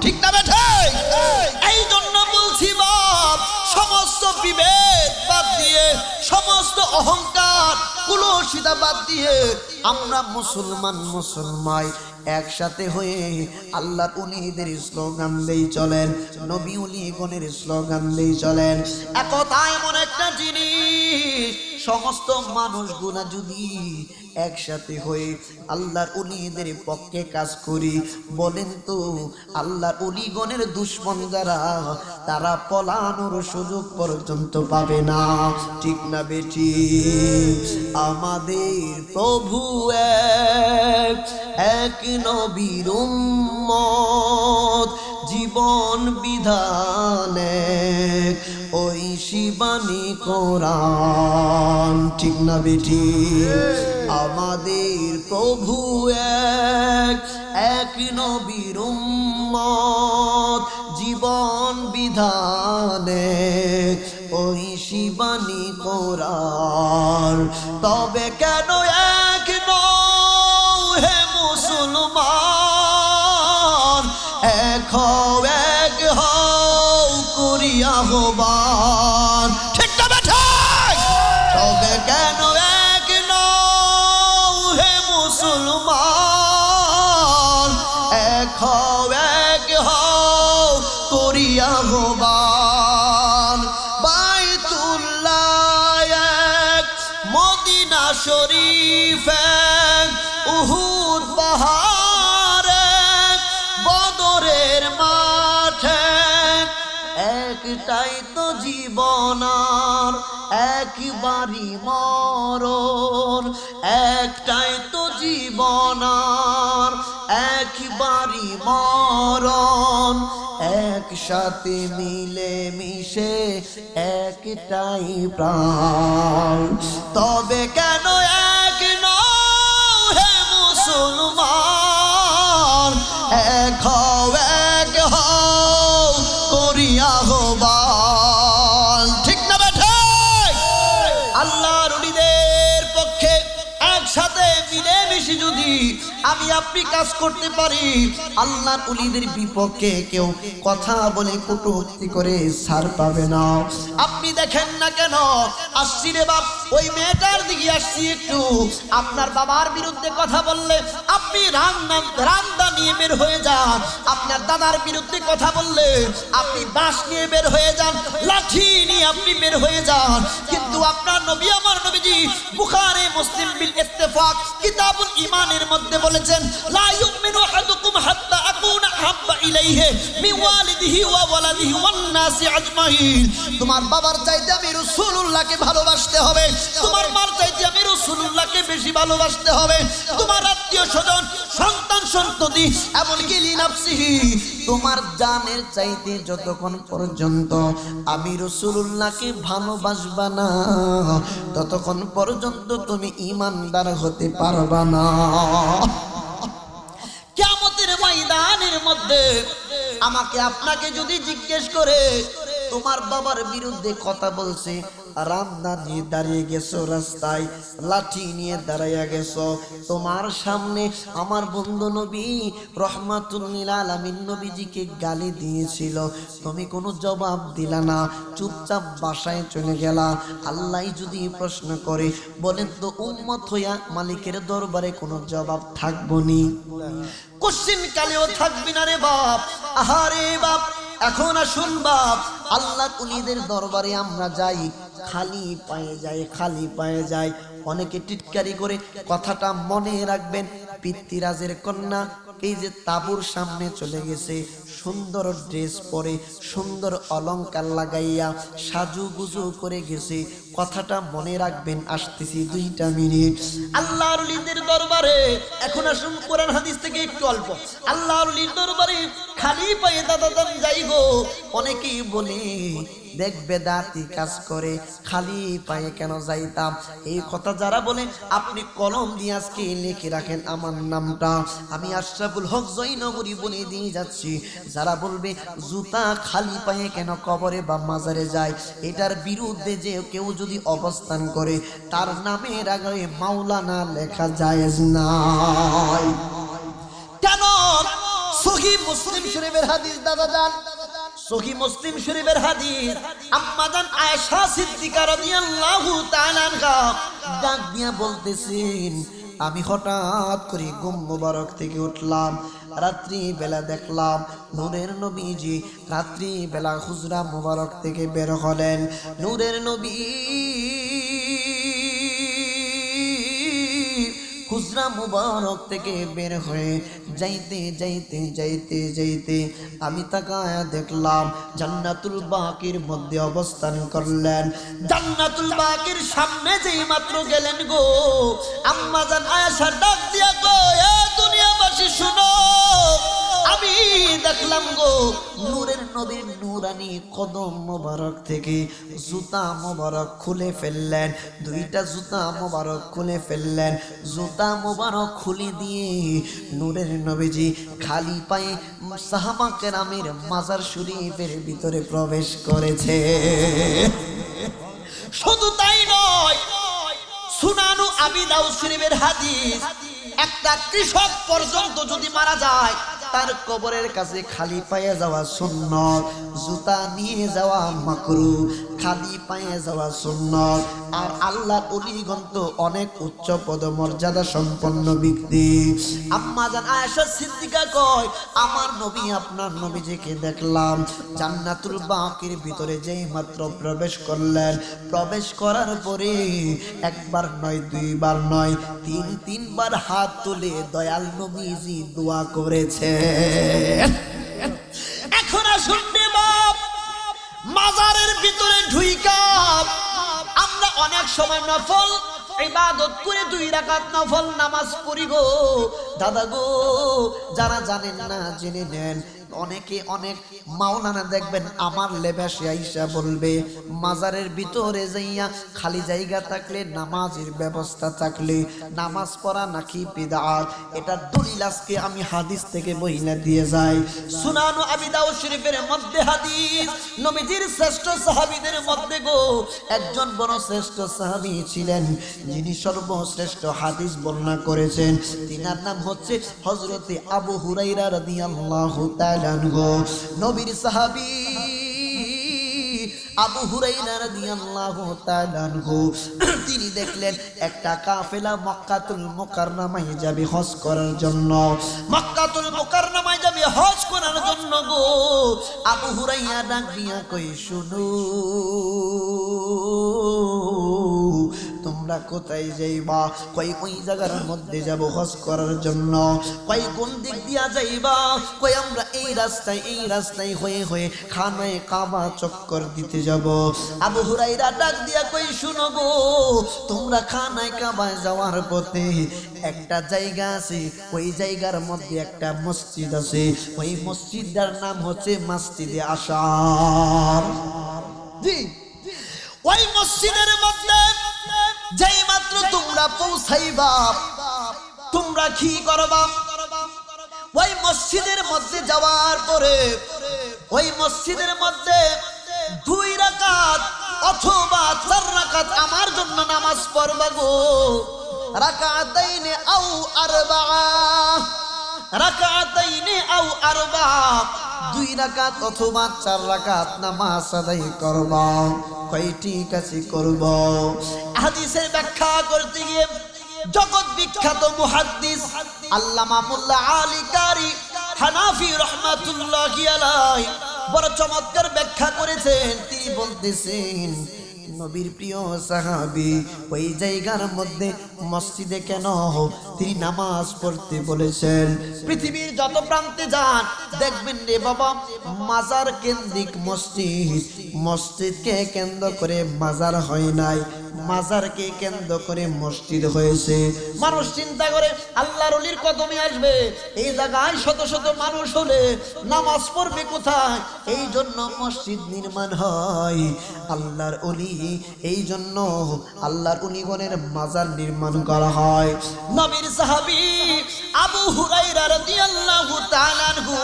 ঠিক না বেঠে? এই জন্য বলছি বাপ, সমস্ত বিভেদ বাদ দিয়ে, সমস্ত অহংকার কুলসিতা বাদ দিয়ে আমরা মুসলমান একসাথে হয়ে আল্লাহর ওলিদের স্লোগান দেই চলেন, নবী ওলিগণের স্লোগান দেই চলেন। একতা এমন একটা জিনিস, সমস্ত মানুষগুলা যদি একসাথে হয়ে আল্লাহর ওলিদের পক্ষে কাজ করি, বলেন তো আল্লাহর ওলিগণের দুশমন যারা, তারা পলানোর সুযোগ পর্যন্ত পাবে না। ঠিক না বেটি? আমাদের প্রভু এক নবীর উম্মত, জীবন বিধানে ওই শিবানী কোরআন। ঠিক না বেটি? আমাদের প্রভু এক নবীর উম্মত, জীবন বিধানে ওই শিবানী কোরআন। তবে কেন এক নও হে মুসলমান, এক হও করিয়া আহ্বান। ঠিক না বেঠা? তবে কেন এক নও হে মুসলমান, এক হও করিয়া আহ্বান। একটাই তো জীবন আর একবারই মরণ, একটাই তো জীবন আর একবারই মরণ, একসাথে মিলে মিশে একটাই প্রাণ। তবে কেন এক নও হে মুসলমান, এক হও এক হও করিয়া আহ্বান। ঠিক না বেঠে? আল্লাহর ওলিদের পক্ষে একসাথে মিলে মিশে যদি আমি আপনি কাজ করতে পারি, আল্লাহর ওলিদের বিপক্ষে কেউ কথা বলে কটূক্তি করে ছাড় পাবে না। আপনি দেখেন না কেন আসছি রে বাপ, ওই মেয়েটার দিকে আসছি একটু, আপনার বাবার বিরুদ্ধে কথা বললে আপনি রান্দা নিয়ে বের হয়ে যান, আপনার দাদার বিরুদ্ধে কথা বললে আপনি বাঁশ নিয়ে বের হয়ে যান, লাঠি নিয়ে আপনি বের হয়ে যান। কিন্তু আপনার নবী, আমার নবীজি বুখারী মুসলিম বিল ইত্তেফাক কিতাবুল ঈমানের মধ্যে বলেছেন, লা ইউমিনু আহাদুকুম হাত্তা আকুনা হাব্বা ইলাইহি মিন ওয়ালিদিহি ওয়া ওয়ালাদিহি ওয়ান নাসি আজমাইন। তোমার বাবার চাইতে আমি রাসূলুল্লাহকে ভালোবাসতে হবে, তোমার মার চাইতে আমি রাসূলুল্লাহকে বেশি ভালোবাসতে হবে, তোমার আত্মীয় স্বজন, সন্তান সন্ততি, এমনকি লিনাফসিহি, তোমার জানের চাইতে যতক্ষণ পর্যন্ত আমি রাসূলুল্লাহকে ভালোবাসবা না, ততক্ষণ পর্যন্ত তুমি ঈমানদার হতে পারবা না। কিয়ামতের ময়দানের মধ্যে আমাকে আপনাকে যদি জিজ্ঞেস করে তোমার বাবার বিরুদ্ধে কথা বলছে, রান্না নিয়ে দাঁড়িয়ে গেছো, রাস্তায় লাঠি নিয়ে দাঁড়াইয়া গেছো, তোমার সামনে আমার বন্ধু নবী রহমাতুল লিল আলামিন নবীজিকে গালি দিয়েছিল, তুমি কোনো জবাব দিলা না, চুপচাপ বাসায় চলে গেলা। আল্লাহ যদি প্রশ্ন করে, বলেন তো উম্মত হইয়া মালিকের দরবারে কোনো জবাব থাকবনি? কোশ্চিন কালেও থাকবি না রে বাপ। আহারে বাপ, এখন আসুন বাপ, আল্লাহ ওলিদের দরবারে আমরা যাই, খালি পায়ে যাই, খালি পায়ে যাই। অনেকে টিটকারি করে, কথাটা মনে রাখবেন, পিতৃরাজের কন্যা এই যে তাবুর সামনে চলে গেছে, সুন্দর ড্রেস পরে, সুন্দর অলংকার লাগাইয়া সাজুগুজু করে গেছে, কথাটা মনে রাখবেন। আসতেছি 2টা মিনিট। আল্লাহর ওলিদের দরবারে এখন আসুন, কোরআন হাদিস থেকে একটু অল্প। আল্লাহর ওলির দরবারে খালি পায়ে দাদা যাই গো। অনেকেই বলে দেখবে দাঁতি কাজ করে, খালি পায়ে কেন যাইতাম? এই কথা যারা বলে আপনি কলম দিয়ে আজকে লিখে রাখেন আমার নামটা, আমি আশরাফুল হক জয়নগরী বলে দিয়ে যাচ্ছি। যারা বলবে জুতা খালি পায়ে কেন কবরে বা মাজারে যায়, এটার বিরুদ্ধে যে কেউ যদি অবস্থান করে, তার নামের আগে মাওলানা লেখা জায়েজ নাই। কেন? সহিহ মুসলিম শরীফের হাদিস দাদা জান, সহিহ মুসলিম শরীফের হাদিস, আম্মা জান আয়েশা সিদ্দিকা রাদিয়াল্লাহু তাআলা আনহা ডাক দিয়া বলতেছেন, আমি হঠাৎ করে ঘুম মুবারক থেকে উঠলাম, রাত্রি বেলা দেখলাম নূরের নবীজি রাত্রি বেলা হুজরা মুবারক থেকে বের হলেন। নূরের নবী হুজরা মুবারক থেকে বের হয়ে যাইতে যাইতে যাইতে যাইতে আমি তাকায়া দেখলাম জান্নাতুল বাকির মধ্যে অবস্থান করলেন। জান্নাতুল বাকির সামনে যেই মাত্র গেলেন গো, আম্মা জান আয়েশা ডাক দিয়া গো, এ দুনিয়াবাসী শুনো, আমি দেখলাম গো নূরের নবীর নূরানি কদম মোবারক থেকে জুতা মোবারক খুলে ফেললেন, 2টা জুতা মোবারক খুলে ফেললেন। জুতা মোবারক খুলে দিয়ে নূরের নবীজি খালি পায়ে সাহাবা কেরামের মাজার শরীফের ভিতরে প্রবেশ করেছে। শুধু তাই নয়, সুনানু আবি দাউদ শরীফের হাদিস, একটা কৃষক পর্যন্ত যদি মারা যায়, তার কবরের কাছে খালি পায়ে যাওয়া সুন্নত, জুতা নিয়ে যাওয়া মাকরুহ, খালি পায়ে যাওয়া সুন্নত। আর আল্লাহর ওলিগণ তো অনেক উচ্চ পদমর্যাদা সম্পন্ন ব্যক্তি। আম্মা জান আয়েশা সিদ্দিকা কয়, আমার নবী আপনার নবীজিকে দেখলাম জান্নাতুল বাকির ভিতরে যেই মাত্র প্রবেশ করলেন, প্রবেশ করার পরে একবার নয়, 2বার নয়, 3বার হাত তুলে দয়াল নবীজি দোয়া করেছে। এখন আসুন বাপ, ভিতরে ঢুইকা আমরা অনেক সময় নফল ইবাদত করে 2 রাকাত নফল নামাজ পড়ি গো দাদা গো। যারা জানেন না জেনে নেন। অনেকে অনেক মাওলানা দেখবেন আমার লেবাসে আইসা বলবে মাজারের ভিতরে যাইয়া খালি জায়গা থাকলে নামাজের ব্যবস্থা থাকলে নামাজ পড়া নাকি বিদআত। এটা দলিল আজকে আমি হাদিস থেকে বইলা দিয়ে যাই। সুনান আবি দাউদ শরীফের মধ্যে হাদিস, নবীজির শ্রেষ্ঠ সাহাবীদের মধ্যে গো একজন বড় শ্রেষ্ঠ সাহাবী ছিলেন যিনি সর্বশ্রেষ্ঠ হাদিস বর্ণনা করেছেন। তিনার নাম হচ্ছে হযরতে আবু হুরায়রা রাদিয়াল্লাহু তাআলা আনহু। নবীর সাহাবী আবু হুরায়রা রাদিয়াল্লাহু তাআলা আনহু তিনি দেখলেন একটা কাফেলা মক্কাতুল মুকাররমায় যাবে হজ করার জন্য। মক্কাতুল মুকাররমায় যাবে হজ করার জন্য গো। আবু হুরায়রা ডাক দিয়া কই শুনো তোমরা কোথায় যাইবা? কই ওই জায়গার মধ্যে যাব হজ করার জন্য। কই কোন দিক দিয়া যাইবা? কই আমরা এই রাস্তায় হয়ে হয়ে খানায়ে কাবা চক্কর দিতে যাব। আবু হুরায়রা ডাক দিয়া কই শুনো গো তোমরা খানায়ে কাবায় যাওয়ার পথে একটা জায়গা আছে, ওই জায়গার মধ্যে একটা মসজিদ আছে। ওই মসজিদটার নাম হচ্ছে মসজিদে আশার। জি, ওই মসজিদের মধ্যে যেই মাত্র তোমরা পৌঁছাইবা তোমরা কি করবা? ওই মসজিদের মধ্যে যাওয়ার পরে ওই মসজিদের মধ্যে 2 রাকাত অথবা 4 রাকাত আমার জন্য নামাজ পড়বা গো। রাকাতাইনে আও আরবা, রাকাতাইনে আও আরবা, 2 রাকাত অথবা 4 রাকাত নামাজ আদায় করবা। কই ঠিক আছে করব। হাদিসের ব্যাখ্যা করতে গিয়ে জগৎ বিখ্যাত মুহাদ্দিস আল্লামা মোল্লা আলী কারি হানাফি রাহমাতুল্লাহি আলাইহি বড় চমৎকার ব্যাখ্যা করেছেন। তিনি বলতেছেন নবীর প্রিয় সাহাবী ওই জায়গার মধ্যে মসজিদে কেন তিনি নামাজ পড়তে বলেছেন? পৃথিবীর যত প্রান্তে যান দেখবেন রে বাবা মাজার কেন্দ্রিক মসজিদ, মসজিদকে কেন্দ্র করে মাজার হয় নাই, মাজারকে কেন্দ্র করে মসজিদ হয়েছে। মানুষ চিন্তা করে আল্লাহর ওলির কদমে আসবে, এই জায়গায় শত শত মানুষ হলে নামাজ পড়বে কোথায়? এই জন্য মসজিদ নির্মাণ হয়। আল্লাহর ওলি এই জন্য আল্লাহর উনিগণের মাজার নির্মাণ করা হয়। নবীর সাহাবী আবু হুরায়রা রাদিয়াল্লাহু তাআলা আনহু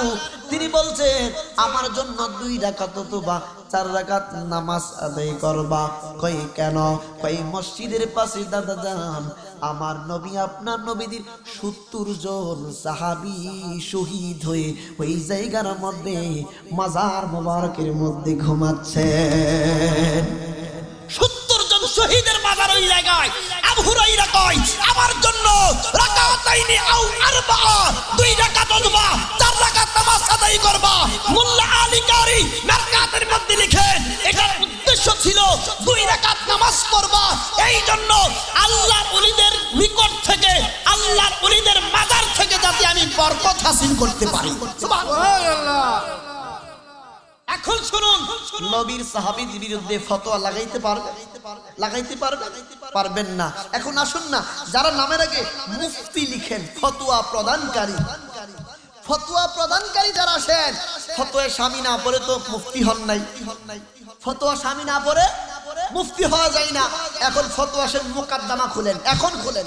তিনি বলছেন আমার জন্য 2 রাকাত অথবা 4 রাকাত নামাজ আদায় করবা। কই কেন? কই মসজিদের পাশে দাদা যান আমার নবী আপনার নবীদের 70 জন সাহাবী শহীদ হয়ে ওই জায়গার মধ্যে মাজার মোবারকের মধ্যে ঘুমাচ্ছেন। 70 জন শহীদের মাজার ওই জায়গায়। আবু হুরায়রা কয় আমার জন্য রাকাতাইনি আও আরবা, 2 রাকাত অথবা 4 রাকাত নামাজ আদায় করবা। মোল্লা আলী কারি মারকাতের মধ্যে লিখেন এটার উদ্দেশ্য ছিল 2 রাকাত নামাজ পড়বা। এই জন্য আল্লাহর ওলিদের নিকট থেকে আল্লাহর ওলিদের মাজার থেকে যাতে আমি বরকত হাসিল করতে পারি। সুবহানাল্লাহ। এখন শুনুন নবীর সাহাবীর বিরুদ্ধে ফতোয়া লাগাইতে পারবে? লাগাইতে পারবে? পারবেন না। এখন আসুন না যারা নামের আগে মুফতি লিখেন ফতোয়া প্রদানকারী, ফতোয়া প্রদানকারী যারা আছেন ফতোয়া স্বামী না পড়ে তো মুফতি হন নাই। ফতোয়া স্বামী না পড়ে মুফতি হওয়া যায় না। এখন ফতোয়া সে মুকাদ্দামা খুলেন, এখন খুলেন।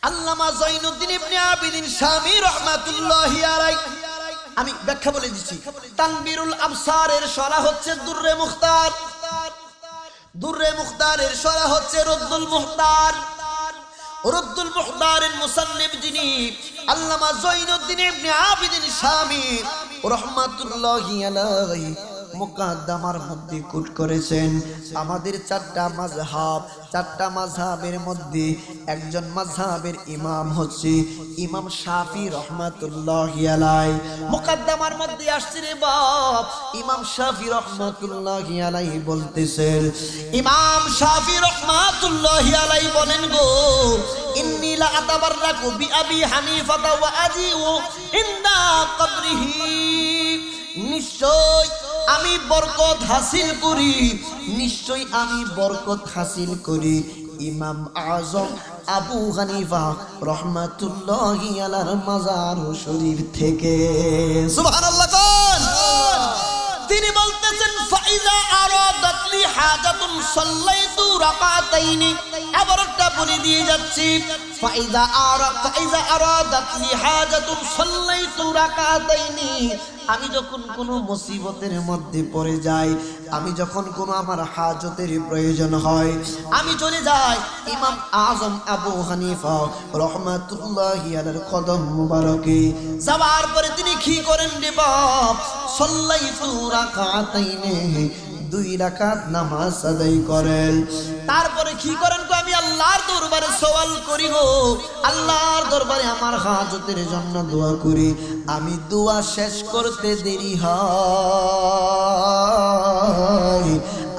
আল্লামা জয়নুদ্দিন ইবনে আবিদিন শামী রাহমাতুল্লাহি আলাইহি আমি ব্যাখ্যা বলে দিচ্ছি। তানবীরুল আবসারের শরহ হচ্ছে দুররে মুখতার, দুররে মুখতারের শরহ হচ্ছে রদ্দুল মুখতার। রদ্দুল মুখতারের মুসান্নিফ যিনি আল্লামা জয়নুদ্দিন ইবনে আবিদিন শামী রাহমাতুল্লাহি আলাইহি মুকাদ্দামার মধ্যে কোট করেছেন আমাদের 4টা মাযহাব, 4টা মাযহাবের মধ্যে একজন মাযহাবের ইমাম হচ্ছে ইমাম শাফি রাহমাতুল্লাহি আলাইহি। মুকাদ্দামার মধ্যে আসছে রে বাপ ইমাম শাফি রাহমাতুল্লাহি আলাইহি বলতেছেন, ইমাম শাফি রাহমাতুল্লাহি আলাইহি বলেন গো ইন্নী লা আতাবাররাকু বিআবি হানিফা ওয়া আজিউ ইনদা কবরিহি, নিশ্চয় আমি বরকত হাসিল করি, নিশ্চয়ই আমি বরকত হাসিল করি ইমাম আজম আবু হানিফা রহমাতুল্লাহি আলাইহির মাজার শরীফ থেকে। সুবহানাল্লাহ কোন। তিনি বলতেছেন ফাইজা আরাদাতলি হাজাতুন সাল্লাইতু রাকাতাইনি। আবার একটা বলে দিয়ে যাচ্ছি, ফাইজা আরাদাতলি হাজাতুন সাল্লাইতু রাকাতাইনি। আমি যখন কোনো মুসিবতের মধ্যে পড়ে যাই, আমি যখন কোনো আমার হাজতের প্রয়োজন হয়, আমি চলে যাই ইমাম আজম আবু হানিফা রহমাতুল্লাহি আলাইহির কদম মুবারকে। যাওয়ার পরে তিনি কি করেন রে বাপ, সাল্লাইতু রাকাতাইনি, 2 রাকাত নামাজ আদায় করেন। তারপরে কি করেন গো, আমি আল্লাহর দরবারে সওয়াল করি গো, আল্লাহর দরবারে আমার হাজতের জন্য দোয়া করি। আমি দোয়া শেষ করতে দেরি হয়,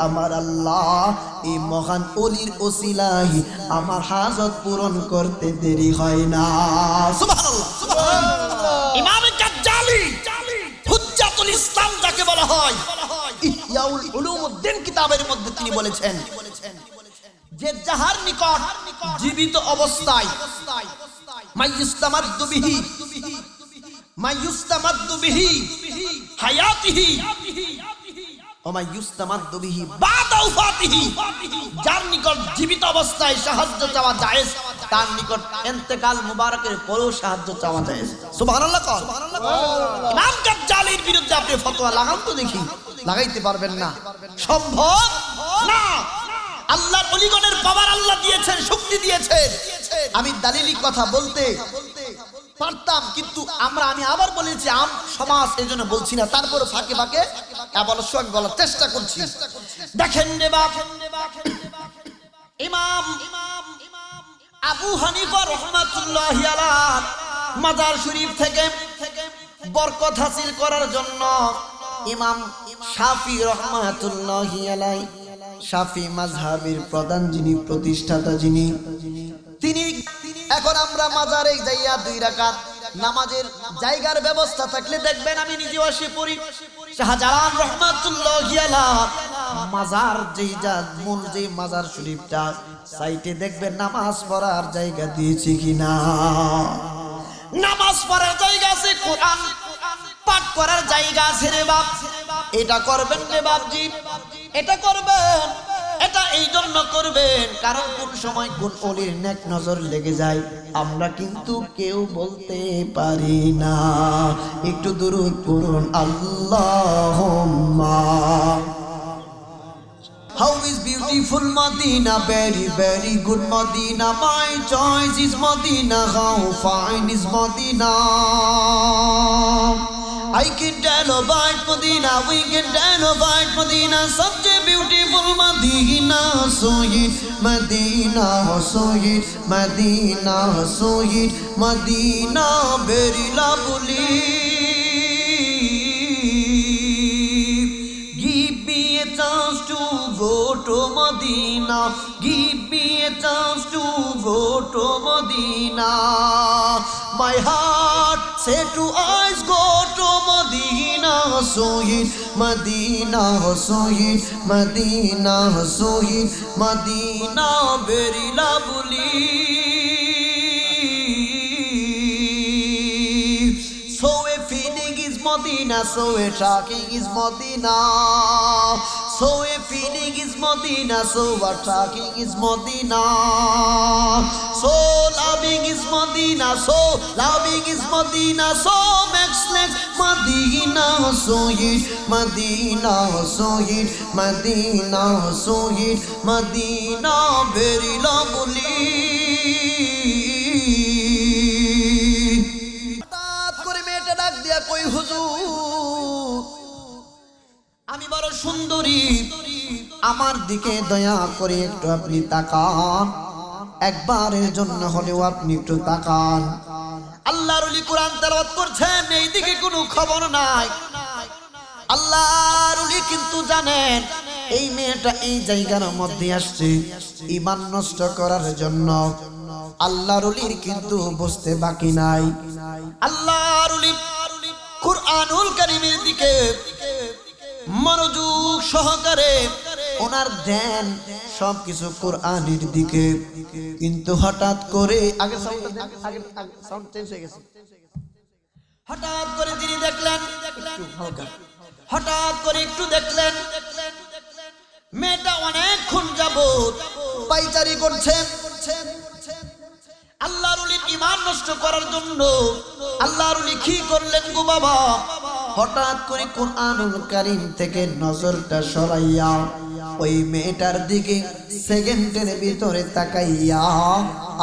আমার আল্লাহ এই মহান ওলির ওসিলায় আমার হাজত পূরণ করতে দেরি হয় না। সুবহানাল্লাহ সুবহানাল্লাহ। ইমাম গাজ্জালি হুজ্জাতুল ইসলাম যাকে বলা হয়, ইহয়াউল উলুমউদ্দিন কিতাবের মধ্যে তিনি বলেছেন যে যাহার নিকট জীবিত অবস্থায় মাইয়ুস্তামাদ্দু বিহি হায়াতিহি ওয়া মাইয়ুস্তামাদ্দু বিহি বাদা ওয়াফাতিহি, যার নিকট জীবিত অবস্থায় সাহায্য চাওয়া জায়েজ, তার নিকট ইন্তেকাল মুবারকের পরেও সাহায্য চাওয়া জায়েজ। সুবহানাল্লাহ কোন। ইমাম গাজ্জালির বিরুদ্ধে আপনি ফতোয়া লাগান তো দেখি, লাগাইতে পারবেন না, সম্ভব না। আল্লাহর ওলিগণের পাওয়ার আল্লাহ দিয়েছেন, শক্তি দিয়েছেন। আমি দালিলি কথা বলতে পারতাম, কিন্তু আমি আবার বলেছি আম সমাজ, এজন্য বলছি না। তারপরে ফাঁকে ফাঁকে এবালশন বলার চেষ্টা করছি। দেখেন রে বাপ, ইমাম আবু হানিফা রাহমাতুল্লাহি আলাইহি মাজার শরীফ থেকে বরকত হাসিল করার জন্য ইমাম শাফি রহমাতুল্লাহি আলাইহি, শাফি মাযহাবের প্রধান যিনি, প্রতিষ্ঠাতা যিনি, তিনি এখন আমরা মাজারে যাইয়া 2 রাকাত নামাজের জায়গার ব্যবস্থা থাকলে দেখবেন, আমি নিজেও আসে পড়ি। শাহজালাল রহমাতুল্লাহি আলাইহি মাজার মূল যে মাজার শরীফটা সাইটে দেখবেন নামাজ পড়ার জায়গা দিয়েছে কিনা। নামাজ পড়ার জায়গা আছে, কোরআন পাঠ করার জায়গা আছে রে বাপ। এটা করবেন রে বাপজি, এটা করবেন। এটা এই জন্য করবেন কারণ কোন সময় কোন ওলির নেক নজর লেগে যায় আমরা কিন্তু কেউ বলতে পারি না। একটু দুরূদ পড়ুন, আল্লাহুম্মা। How is beautiful Medina, very very good Medina. My choice is Medina. How fine is Medina. I can tell about Medina, we can tell about Medina. Such a beautiful Medina, so it Medina, so it Medina, so it Medina, very lovely. Give me a chance to go to Medina. Give me a chance to go to Medina. My heart said to eyes, go to Medina. So it Medina, so it Medina, so it Medina, very lovely. So a feeling is Medina, so a talking is Medina. So a feeling is Medina, so a talking is Medina. So loving is Medina, so loving is Medina, so makes next Medina, so it Medina, so it Medina, so it Medina, very lovely. কই হুজুর আমি বড় সুন্দরী, আমার দিকে দয়া করে একটু আপনি তাকান, একবারের জন্য হলেও আপনি একটু তাকান। আল্লাহর ওলি কোরআন তেলাওয়াত করছেন, এই দিকে কোনো খবর নাই। আল্লাহর ওলি কিন্তু জানেন এই মেয়েটা এই জায়গার মধ্যে আসছে ঈমান নষ্ট করার জন্য। আল্লাহর ওলির কিন্তু বুঝতে বাকি নাই। আল্লাহর ওলি কুরআনুল কারীমের দিকে মনোযোগ সহকারে ওনার ধ্যান সবকিছু কোরআনের দিকে। কিন্তু হঠাৎ করে আগে সাউন্ড চেঞ্জ হয়ে গেছে। হঠাৎ করে তিনি দেখলেন, হঠাৎ করে একটু দেখলেন মেয়েটা অনেকক্ষণ যাবত পাইচারি করছে। আল্লাহর ওলির ঈমান নষ্ট করার জন্য আল্লাহর ওলি কি করলেন গো বাবা, হঠাৎ করে কোরআনুল কারীম থেকে নজরটা সরাইয়া ওই মেয়েটার দিকে সেকেন্ডের ভিতরে তাকাইয়া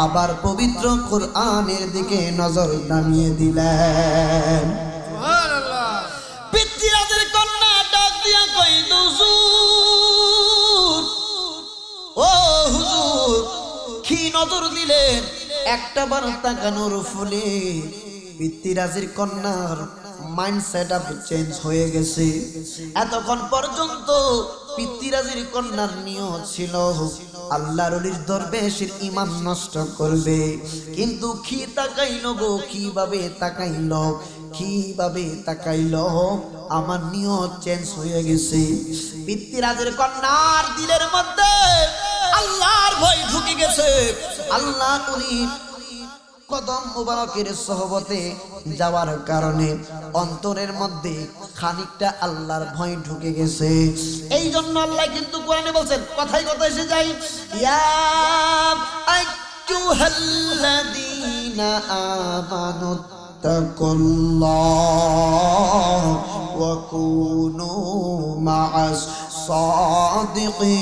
আবার পবিত্র কোরআনের দিকে নজর নামিয়ে দিলেন। সুবহানাল্লাহ। পিতৃরাজের কন্যা ডাক দিয়া কই, হুজুর, ও হুজুর, কি নজর দিলেন? একটা বার তাকানোর ফলে পিতৃরাজের কন্যার মাইন্ড সেট আপ চেঞ্জ হয়ে গেছে। এতক্ষণ পর্যন্ত পিতৃরাজের কন্যার নিয়ত ছিল আল্লাহর ওলির দরবেশের ঈমান নষ্ট করবে, কিন্তু কি তাকাইলো গো, কিভাবে তাকাইলো, কিভাবে তাকাইলো, আমার নিয়ত চেঞ্জ হয়ে গেছে। পিতৃরাজের কন্যার দিলের মধ্যে আল্লাহর ভয় ঢুকে গেছে। আল্লাহর ওলির কদম মুবারকের সোহবতে যাওয়ার কারণে অন্তরের মধ্যে খানিকটা আল্লাহর ভয় ঢুকে গেছে। এই জন্য আল্লাহ কিন্তু কোরআনে বলছেন, কথাই কথা এসে যাই, ইয়া আইয়ুহাল্লাযীনা আমানু তাকুল্লাহ ওয়া কুনু মা'আস সাদিকিন।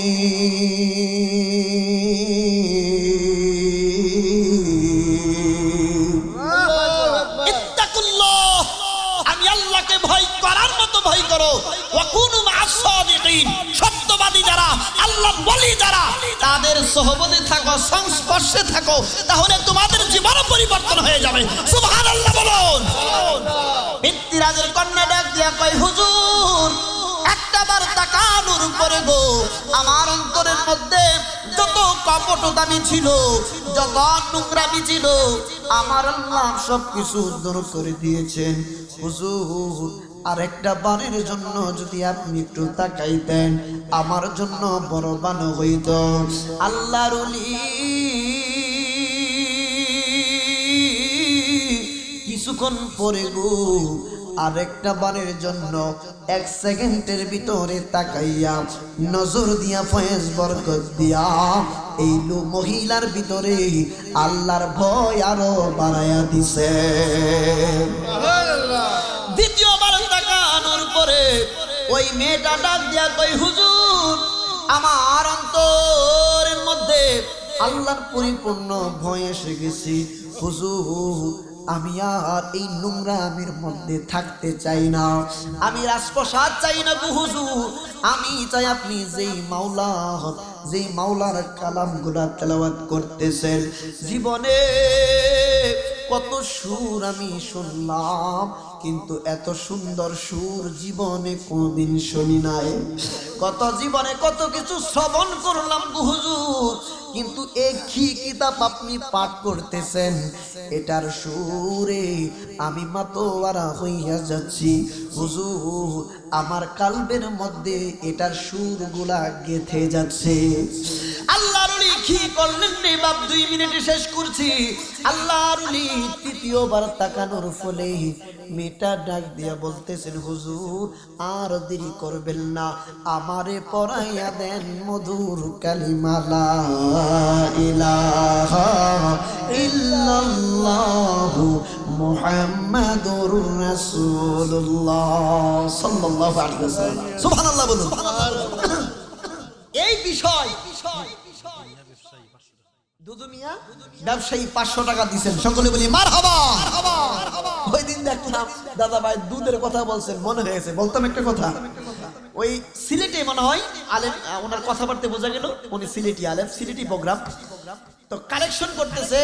আল্লাহকে ভয় করার মতো ভয় করো, ওয়া কুনু মা'আস সাদিকিন, সত্যবাদী যারা, আল্লাহর ওলি যারা, তাদের সোহবতে থাকো, সংস্পর্শে থাকো, তাহলে তোমাদের জীবন পরিবর্তন হয়ে যাবে। সুবহানাল্লাহ বলুন। পিতৃরাজের কন্যা ডাক দিয়া কয়, হুজুর, একটাবার তাকানোর পরে গো আমার অন্তরের মধ্যে যত কপটতামি ছিল, যত নোংরামি ছিল, আমার আল্লাহ সবকিছু দূর করে দিয়েছেন। হুজুর, আর একটা বারের জন্য যদি আপনি একটু তাকাইতেন, আমার জন্য বড় ভালো হইত। আল্লাহর ওলি কিছুক্ষণ পরে গো আরেকটা বারের জন্য এক সেকেন্ডের ভিতরে তাকাইয়া নজর দিয়া ফয়েজ বরকত দিয়া এই মহিলার ভিতরে আল্লাহর ভয় আরো বাড়াইয়া দিছে। দ্বিতীয়বার তাকানোর পরে ওই মেয়েটা ডাক দিয়া কই, হুজুর, আমার অন্তরের মধ্যে আল্লাহর পরিপূর্ণ ভয় এসে গেছে। হুজুর, আমি আর এই নোংরামির মধ্যে থাকতে চাই না, আমি রাজপ্রসাদ চাই না গো হুজুর, আমি চাই আপনি যেই মাওলার কালামগুলা তেলাওয়াত করতেছেন, জীবনে কত সুর আমি শুনলাম, কিন্তু এত সুন্দর সুর জীবনে কোনদিন শুনি নাই। কত জীবনে কত কিছু শ্রবণ করলাম গো হুজুর, কিন্তু একই কিতাব আপনি পাঠ করতেছেন, এটার সুরে আমি মাতোয়ারা হইয়া যাচ্ছি। হুজুর, আমার কালবের মধ্যে এটার সুরগুলা গেথে যাচ্ছে। আল্লাহর ওলি কি করলেন রে বাপ, 2 মিনিটে শেষ করছি। আল্লাহর ওলি তৃতীয়বার তাকানোর ফলে মেয়েটা ডাক দিয়া বলতেছেন, হুজুর, আর দেরি করবেন না, আমারে পড়াইয়া দেন মধুর কালিমা লা ইলাহা ইল্লাল্লাহু মুহাম্মাদুর রাসূলুল্লাহ সাল্লাল্লাহু আলাইহি ওয়াসাল্লাম। সুবহানাল্লাহ বলুন। এই বিষয় দুদু মিয়া ব্যবসায়ী 500 টাকা দিবেন, সকলে বলি মারহাবা। ওই দিন দেখলাম দাদা ভাই দুধের কথা বলছেন, মনে হয়েছে বলতাম একটা কথা। ওই সিলেটে মনে হয় আলেম, ওনার কথাবার্তা বোঝা গেল উনি সিলেটি আলেম, সিলেটি প্রোগ্রাম, তো কালেকশন করতেছে,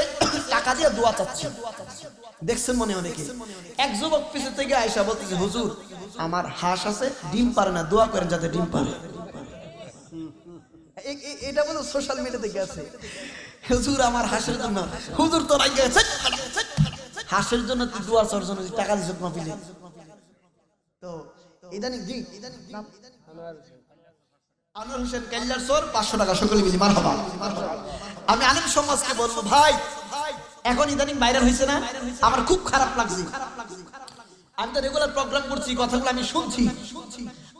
টাকা দিয়ে দোয়া চাচ্ছে। দেখছেন মনে অনেকে, এক যুবক পিছে থেকে আয়েশা বলতেছে, হুজুর, আমার হাঁস আছে, ডিম পারে না, দোয়া করেন যাতে ডিম পারে। এটা বলে সোশ্যাল মিডিয়াতে গেছে, হুজুর আমার হাঁসের জন্য, হুজুর তো রাগ গেছে, হাঁসের জন্য তুই দোয়া চাওয়ার জন্য টাকা দিছ মাহফিলে। তো ইদানিং জি নাম আনোয়ার হোসেন কাইল্লার সোর 500 টাকা সকলে মিলি মারহাবা। আমি আলেম সমাজকে বলবো ভাই এখন ইদানিং ভাইরাল হয়েছে না, আমার খুব খারাপ লাগছে। আমি তো রেগুলার প্রোগ্রাম করছি, কথাগুলো আমি শুনছি,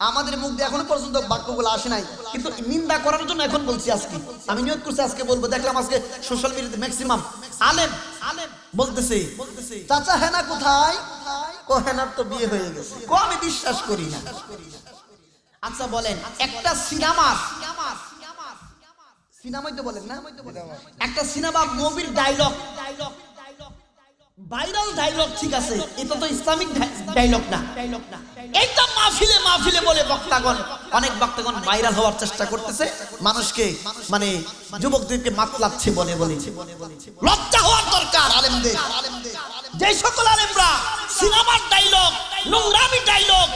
আমাদের মুখ দিয়ে এখনো পর্যন্ত বাক্যগুলো আসে নাই, কিন্তু নিন্দা করার জন্য এখন বলছি। আজকে আমি নিয়ত করছি আজকে বলবো। দেখলাম আজকে সোশ্যাল মিডিয়াতে ম্যাক্সিমাম আলেম বলতেছে চাচা হেনা কোথায়, কো হেনার তো বিয়ে হয়ে গেছে, কো আমি বিশ্বাস করি না। আচ্ছা বলেন একটা সিনেমাই তো বলেন না, একটা সিনেমা মুভির ডায়লগ ভাইরাল ডায়লগ ঠিক আছে, এটা তো ইসলামিক ডায়লগ না। এইটা মাহফিলে বলে বক্তাগণ, অনেক বক্তাগণ ভাইরাল হওয়ার চেষ্টা করতেছে, মানুষকে মানে যুবকদেরকে মাতলাচ্ছে বলে। লজ্জা হওয়ার দরকার আলেমদের। যে সকল আলেমরা সিনেমার ডায়লগ, নোংরামি ডায়লগ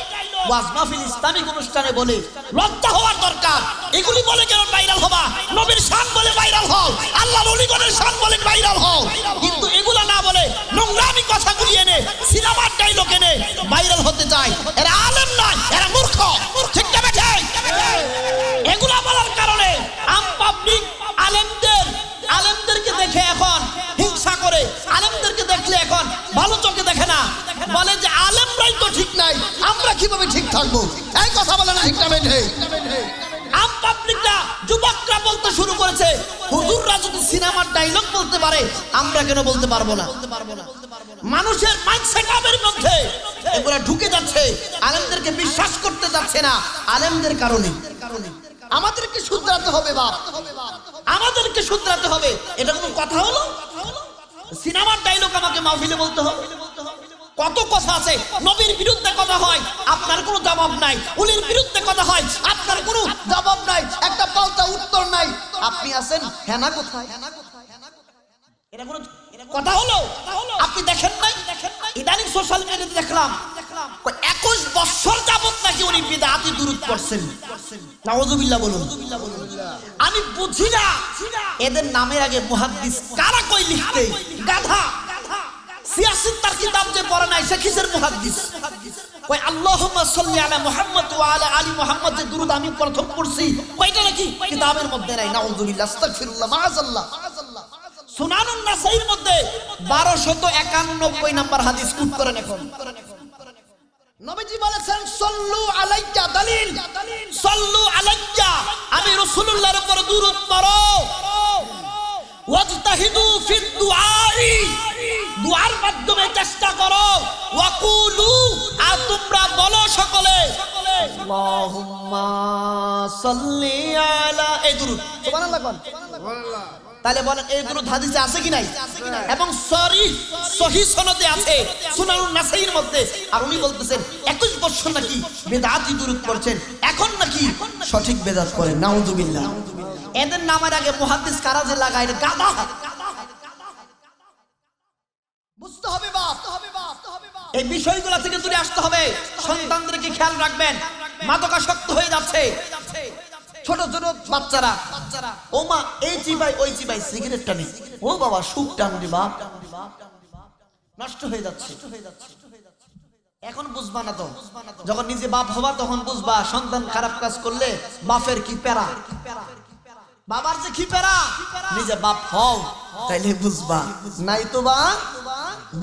ওয়াজ মাহফিল ইসলামিক অনুষ্ঠানে বলে, লজ্জা হওয়ার দরকার। এগুলি বলে কেন ভাইরাল হবা? নবীর শান বলে ভাইরাল হও, আল্লাহর ওলিগণের শান বলে ভাইরাল হও, কিন্তু এগুলা না বলে নোংরামি কথাগুলি এনে সিনেমার ডায়লগ এনে ভাইরাল হতে চায়। এরা আলেম নয়, এরা মূর্খ। ঠিক না বেঠে? এগুলা বলার কারণে আম পাবলিক আলেমদেরকে দেখে এখন হিংসা করে, আলেমদেরকে দেখলে এখন ভালো চোখে দেখে না, বলে যে আলেমরাই তো ঠিক নাই, আমরা কিভাবে ঠিক থাকবো? এই কথা বলে না, ঠিক না বেঠে? আম পাবলিকরা, যুবকরা বলতে শুরু করেছে হুজুররা যদি সিনেমার ডায়লগ বলতে পারে আমরা কেন বলতে পারবো না? মানুষের মাইন্ডসেটের মধ্যে এগুলা ঢুকে যাচ্ছে, আলেমদেরকে বিশ্বাস করতে যাচ্ছে না। আলেমদের কারণে আমাদেরকে শুধরাতে হবে বাপ, আমাদেরকে শুধরাতে হবে। এটা কোনো কথা হলো? সিনেমার ডায়লগ আমাকে মাহফিলে বলতে হবে? কত কথা আছে, নবীর বিরুদ্ধে কথা হয়, আপনার কোনো জবাব নাই। উলির বিরুদ্ধে কথা হয়, আপনার কোনো জবাব নাই, একটা পাল্টা উত্তর নাই। আপনি আছেন হেনা কোথায়? এটা কোনো কথা হলো? আপনি দেখেন নাই? ইদানিং সোশ্যাল মিডিয়াতে দেখলাম 21 বছর যাবত নাকি উনি বিদআতি দুরূদ পড়ছেন। নাউযুবিল্লাহ বলুন। আমি বুঝি না এদের নামের আগে মুহাদ্দিস কারা কই লিখতে? গাধা। সিয়াসত তার কিতাব যে পড়ে নাই সে কিসের মুহাদ্দিস? কই আল্লাহুম্মা সাল্লি আলা মুহাম্মদ ওয়া আলা আলি মুহাম্মদ যে দুরূদ আমি প্রথম পড়ছি, কয়টা নাকি কিতাবের মধ্যে নাই। নাউযুবিল্লাহ, আস্তাগফিরুল্লাহ, মাআযাল্লাহ। সুনানুন নাসাইর মধ্যে 1291 নাম্বার হাদিস কোট করেন। এখন নবীজি বলেছেন সাল্লু আলাইয়া, দলিল সাল্লু আলাইয়া, আমি রাসূলুল্লাহর উপর দুরূদ পড়ো। ওয়াজতাহিদু ফিদ দুআই, দুআর মাধ্যমে চেষ্টা করো। ওয়াকুলু, আর তোমরা বলো সকলে আল্লাহুম্মা সাল্লি আলা, এই দুরূদ সুবহানাল্লাহ কোন সুবহানাল্লাহ। তাহলে বলেন এই দুরূদ হাদিসে আছে কি নাই? এবং সহিহ সনদে আছে সুনানুন নাসাইর মধ্যে। আর উনি বলতেছেন 21 বছর নাকি বিদআতি দুরূদ পড়ছেন, এখন নাকি সঠিক বিদআত করেন। নাউযুবিল্লাহ। এদের নামের আগে মুহাদ্দিস কারা যে লাগায়, গাধা। বুঝতে হবে বাপ, এই বিষয়গুলো থেকে দূরে আসতে হবে। সন্তানদেরকে খেয়াল রাখবেন, মাদকাসক্ত হয়ে যাচ্ছে ছোট ছোট বাচ্চারা। ও মা এই চিবাই ওই চিবাই, সিগারেট টানি, ও বাবা সুখ টানি, বাপ নষ্ট হয়ে যাচ্ছে। এখন বুঝবা না তো, যখন নিজে বাপ হবা তখন বুঝবা সন্তান খারাপ কাজ করলে বাপের কি প্যারা, বাবার যে কি প্যারা। নিজে বাপ হও তাইলে বুঝবা, নাই তো বা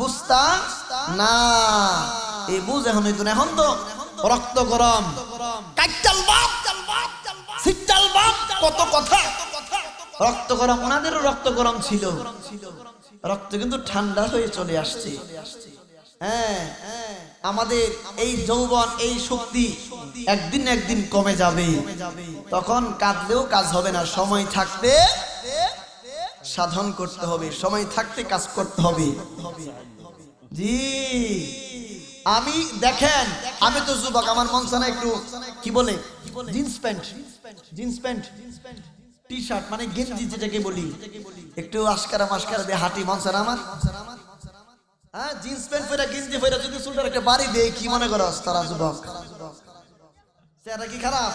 বুঝতা না। এই বুঝ এখন হইতো না, এখন তো রক্ত গরম, কাইটাল বাপ সিটাল বাপ, কত কথা। রক্ত গরম, ওনাদেরও রক্ত গরম ছিল, রক্ত কিন্তু ঠান্ডা হয়ে চলে আসছে। হ্যাঁ, আমাদের এই যৌবন, এই শক্তি একদিন একদিন কমে যাবে, তখন কাঁদলেও কাজ হবে না। সময় থাকতে সাধন করতে হবে, সময় থাকতে কাজ করতে হবে। জি আমি দেখেন, আমি তো যুবক, আমার মন চায় না একটু কি বলে জিন্স প্যান্ট টি শার্ট মানে গেঞ্জি যেটাকে বলি, একটু আশকারা মাস্কারা দিয়ে হাঁটি, মন চায় না আমার। হ্যাঁ, জিন্স প্যান্ট পরে গেঞ্জি পরে যদি চুলটার একটা বাড়ি দেয়, কি মনে করো তারা যুবক? চেহারা কি খারাপ?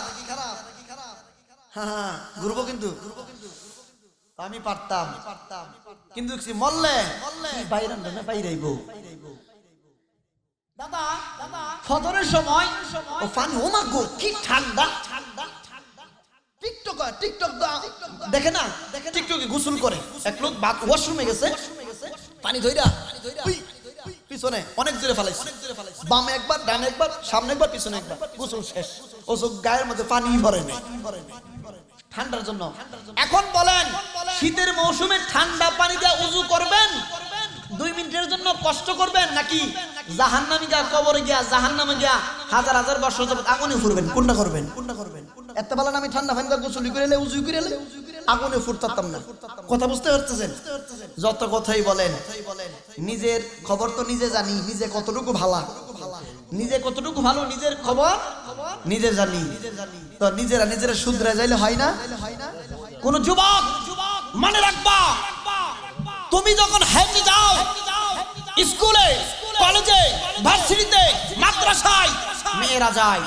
হ্যাঁ, ঘুরবো কিন্তু আমি পারতাম, কিন্তু মরলে বাইরাইব। দাদা ফজরের সময় ও পানি ও মা গো কি ঠান্ডা টিকটক দেখে না টিকটকে গোসল করে এক লোক ওয়াশরুমে গেছে পানি ধইরা পিছনে অনেক জোরে ফেলাইছে বামে একবার ডানে একবার সামনে একবার পিছনে একবার গোসল শেষ ও গায়ের মধ্যে পানি ভরে নেই ঠান্ডার জন্য এখন বলেন শীতের মৌসুমে ঠান্ডা পানি দিয়ে উযু করবেন 2 মিনিটের জন্য কষ্ট করবেন নাকি জাহান্নামী গিয়া কবরে গিয়া জাহান্নামে গিয়া হাজার হাজার বছর যাবত আগুনে ফুরবেন কোনটা করবেন এত বলেন আমি ঠান্ডা পানি দিয়ে গোসল করে উযু করে আগুনে ফুরতাম না কথা বুঝতে পারতেছেন যত কথাই বলেন নিজের খবর তো নিজে জানি নিজে কতটুকু ভালো নিজের খবর নিজে জানি তো নিজেরা শুধরে যাইলে হয় না কোন যুবক মনে রাখবা তুমি যখন হেঁটে যাও স্কুলে কলেজে ভার্সিটিতে মাদ্রাসায় মেয়েরা যায়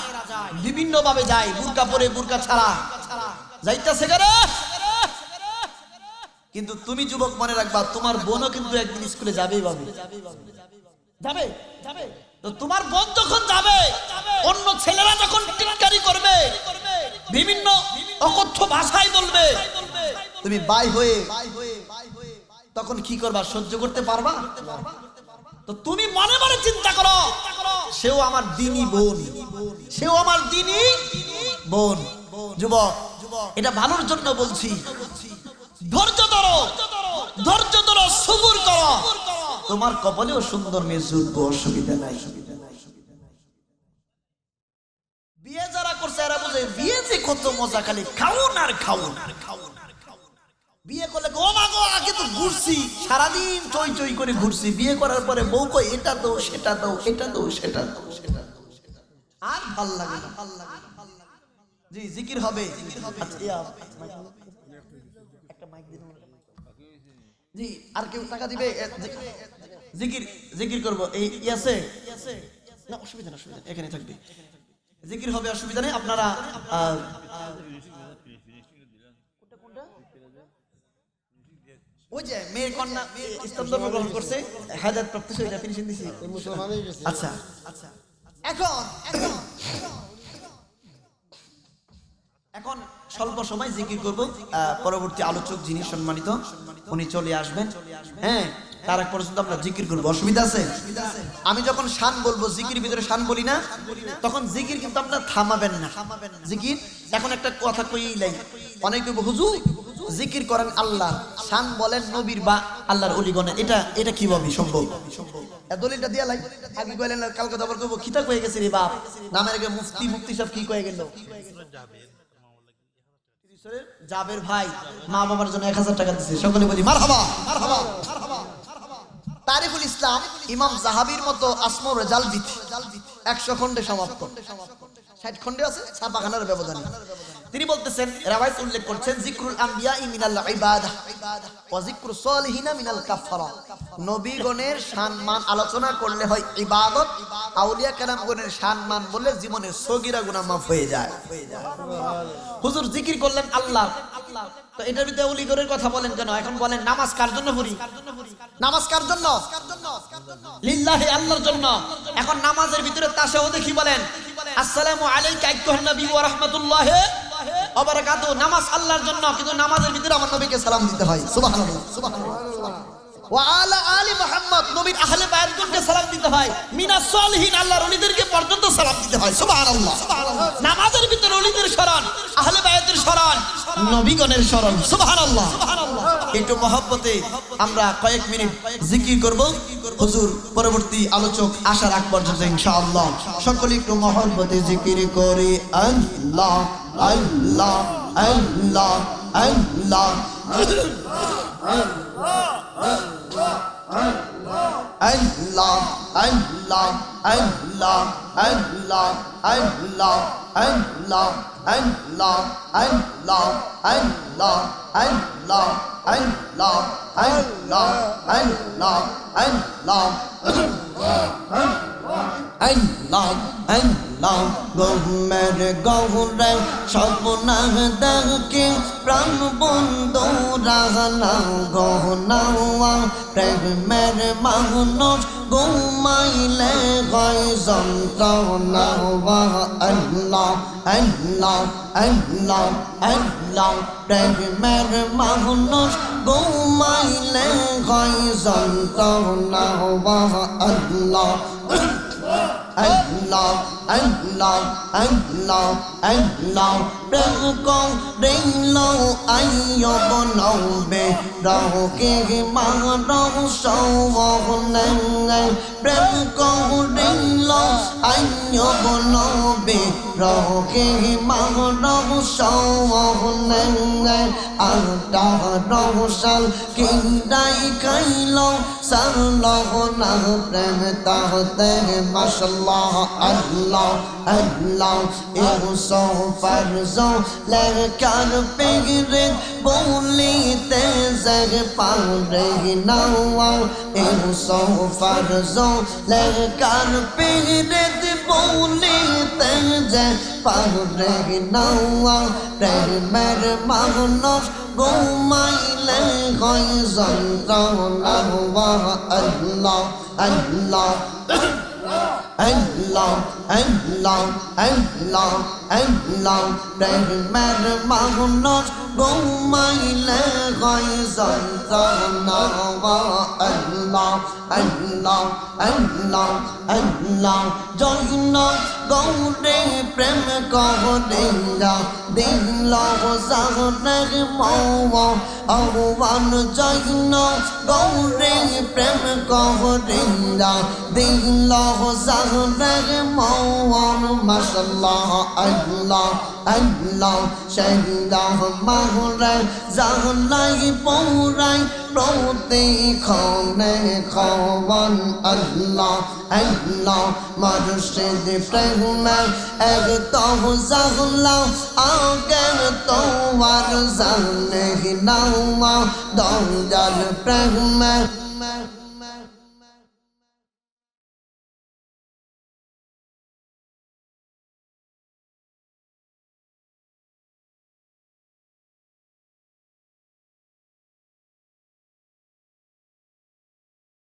বিভিন্ন ভাবে যায় বুরকা পরে বুরকা ছাড়া যাইতাছে করে কিন্তু তুমি যুবক মনে রাখবা তোমার বোনও কিন্তু একদিন স্কুলে যাবেই যাবে তো তোমার বোন যখন যাবে অন্য ছেলেরা যখন টিটকারি করবে বিভিন্ন অকথ্য ভাষায় বলবে তুমি বাই হয়ে তখন কি করবা সহ্য করতে পারবা তো তুমি মনে মনে চিন্তা করো সেও আমার দ্বীনি বোন যুবক এটা ভালোর জন্য বলছি ধৈর্য ধরো সবুর করো তোমার কপালেও সুন্দর মেয়ে জুটবো অসুবিধা নাই বিয়ে যারা করছে এরা বুঝে বিয়ে যে কত মজা খালি খাউন আর খাউন বিয়ে করলে ও মা গো আগে তো ঘুরছি সারাদিন চই করে ঘুরছি বিয়ে করার পরে বউ কই এটা দাও সেটা দাও আর ভাল লাগে না জি জিকির হবে একটা মাইক দিন জি আর কেউ টাকা দিবে জিকির করব এই আছে না অসুবিধা না এখানে থাকবে জিকির হবে অসুবিধা নেই আপনারা ওই যে মেয়ের কন্যা ইসলাম ধর্ম গ্রহণ করছে হায়াত প্রাপ্ত হয়ে ফিনিশিং দিছি আচ্ছা এখন স্বল্প সময় জিকির করব পরবর্তী আলোচক যিনি সম্মানিত উনি চলে আসবেন হ্যাঁ তার আগ পর্যন্ত আমরা জিকির করব অসুবিধা আছে আমি যখন শান বলবো জিকির ভিতরে শান বলি না তখন জিকির কিন্তু আপনারা থামাবেন না জিকির এখন একটা কথা কইই লাই অনেক হুজুর জিকির করেন আল্লাহ শান বলেন নবীর বা আল্লাহর ওলিগণের এটা কিভাবে সম্ভব দলিলটা দিয়া লাই আগে কইলেন কালকে খবর করব খিতা কয়ে গেছে রে বাপ নামের আগে মুফতি সব কি কয়ে গেল জাবের ভাই মা বাবার জন্য 1000 টাকা দিয়েছে সকলে বলি মারহাবা তারিখুল ইসলাম ইমাম যাহাবীর মতো আসমর রেজাল দিতে 100 খণ্ডে সমাপ্ত 60 খণ্ডে আছে ছাপাখানার ব্যবধানে তিনি বলতেছেন রাওয়ায়াত উল্লেখ করছেন যিকরুল আম্বিয়া মিনাল ইবাদাহ ওয়া যিকরুস সালিহিনা মিনাল কাফারা নবীগণের সম্মান আলোচনা করলে হয় ইবাদত আউলিয়া কেরামগণের সম্মান বললে জীবনের সগীরা গুনাহ মাফ হয়ে যায় হুজুর জিকির করলেন আল্লাহ তো এটার ভিতরে ওলিগণের কথা বলেন কেন এখন বলেন নামাজ কার জন্য পড়ি নামাজ কার জন্য লিল্লাহি আল্লাহর জন্য এখন নামাজের ভিতরে তাশাহুদে কি বলেন আসসালামু আলাইকা আইয়ুহান নবী ওয়া রাহমাতুল্লাহি ওয়া বারাকাতুহু নামাজ আল্লাহর জন্য কিন্তু নামাজের ভিতরে আমার নবীকে সালাম দিতে হয় সুবহানাল্লাহ ওয়া আলা আলি মুহাম্মদ নবীর আহলে বায়াতগণকে সালাম দিতে হয় মিনাস সালিহিন আল্লাহর ওলিদেরকে পর্যন্ত সালাম দিতে হয় সুবহানাল্লাহ নামাজের ভিতরে ওলিদের শরণ আহলে বায়াতের শরণ নবীগণের শরণ সুবহানাল্লাহ একটু মহব্বতে আমরা কয়েক মিনিট জিকির করব হুজুর পরবর্তী আলোচক আসার আগ পর্যন্ত ইনশাআল্লাহ সকলে একটু মহব্বতে জিকির করি আল্লাহ আল্লাহ আল্লাহ আল্লাহ Allah, Allah, Allah, Allah, Allah, Allah, Allah, Allah, Allah, Allah, Allah, Allah, Allah, Allah, Allah, গোমের গৌরে স্বপ্ন দেখি প্রাণ বন্ধু রাজনা গহনা প্রেমের মানুষ ঘুমাইলে হয় যন্ত্রণা আল্লাহ আল্লাহ আল্লাহ আল্লাহ প্রেমের মানুষ ঘুমাইলে হয় যন্ত্রণা আল্লাহ Allah, Allah, Allah, Allah, প্রেম করিলো আইয়ো নবে রহকে মানব সৌবনে প্রেম করিলো আইয়ো নবে রহকে মানব সৌবনে আটা রহসাল কিরাই খাইলো সারলহ না প্রেম তাহতে মাশাল্লাহ আল্লাহ আল্লাহ এসো ফারজো লেকার পেগরে বলিতে জগ পারে নাওয়া এসো ফারজো লেকার পেগরে বলিতে জগ পারে নাওয়া প্রেমের মানুষ ঘুমাইলে হয় যন্ত্রণা আল্লাহ আল্লাহ Allah, Allah, Allah, Allah, প্রেমের মানুষ ঘুমাইলে হয় যন্ত্রণা আল্লাহ আল্লাহ আল্লাহ আল্লাহ জৈন গৌরে প্রেম করিলা দিল জাহরের মৌ আহ্বান জৈন গৌরে প্রেম করিলা দিল জাহরের মৌ মাশাল্লাহ আল্লাহ আল্লাহ শাহিদাহ মাহরে জাহলাই পৌরাই প্রতিক্ষণে খবন আল্লাহ আল্লাহ মুর্শিদ প্রেমে এক তহ জাহলাও আগের তোমার জানে নাওয়া দয়াল প্রেমে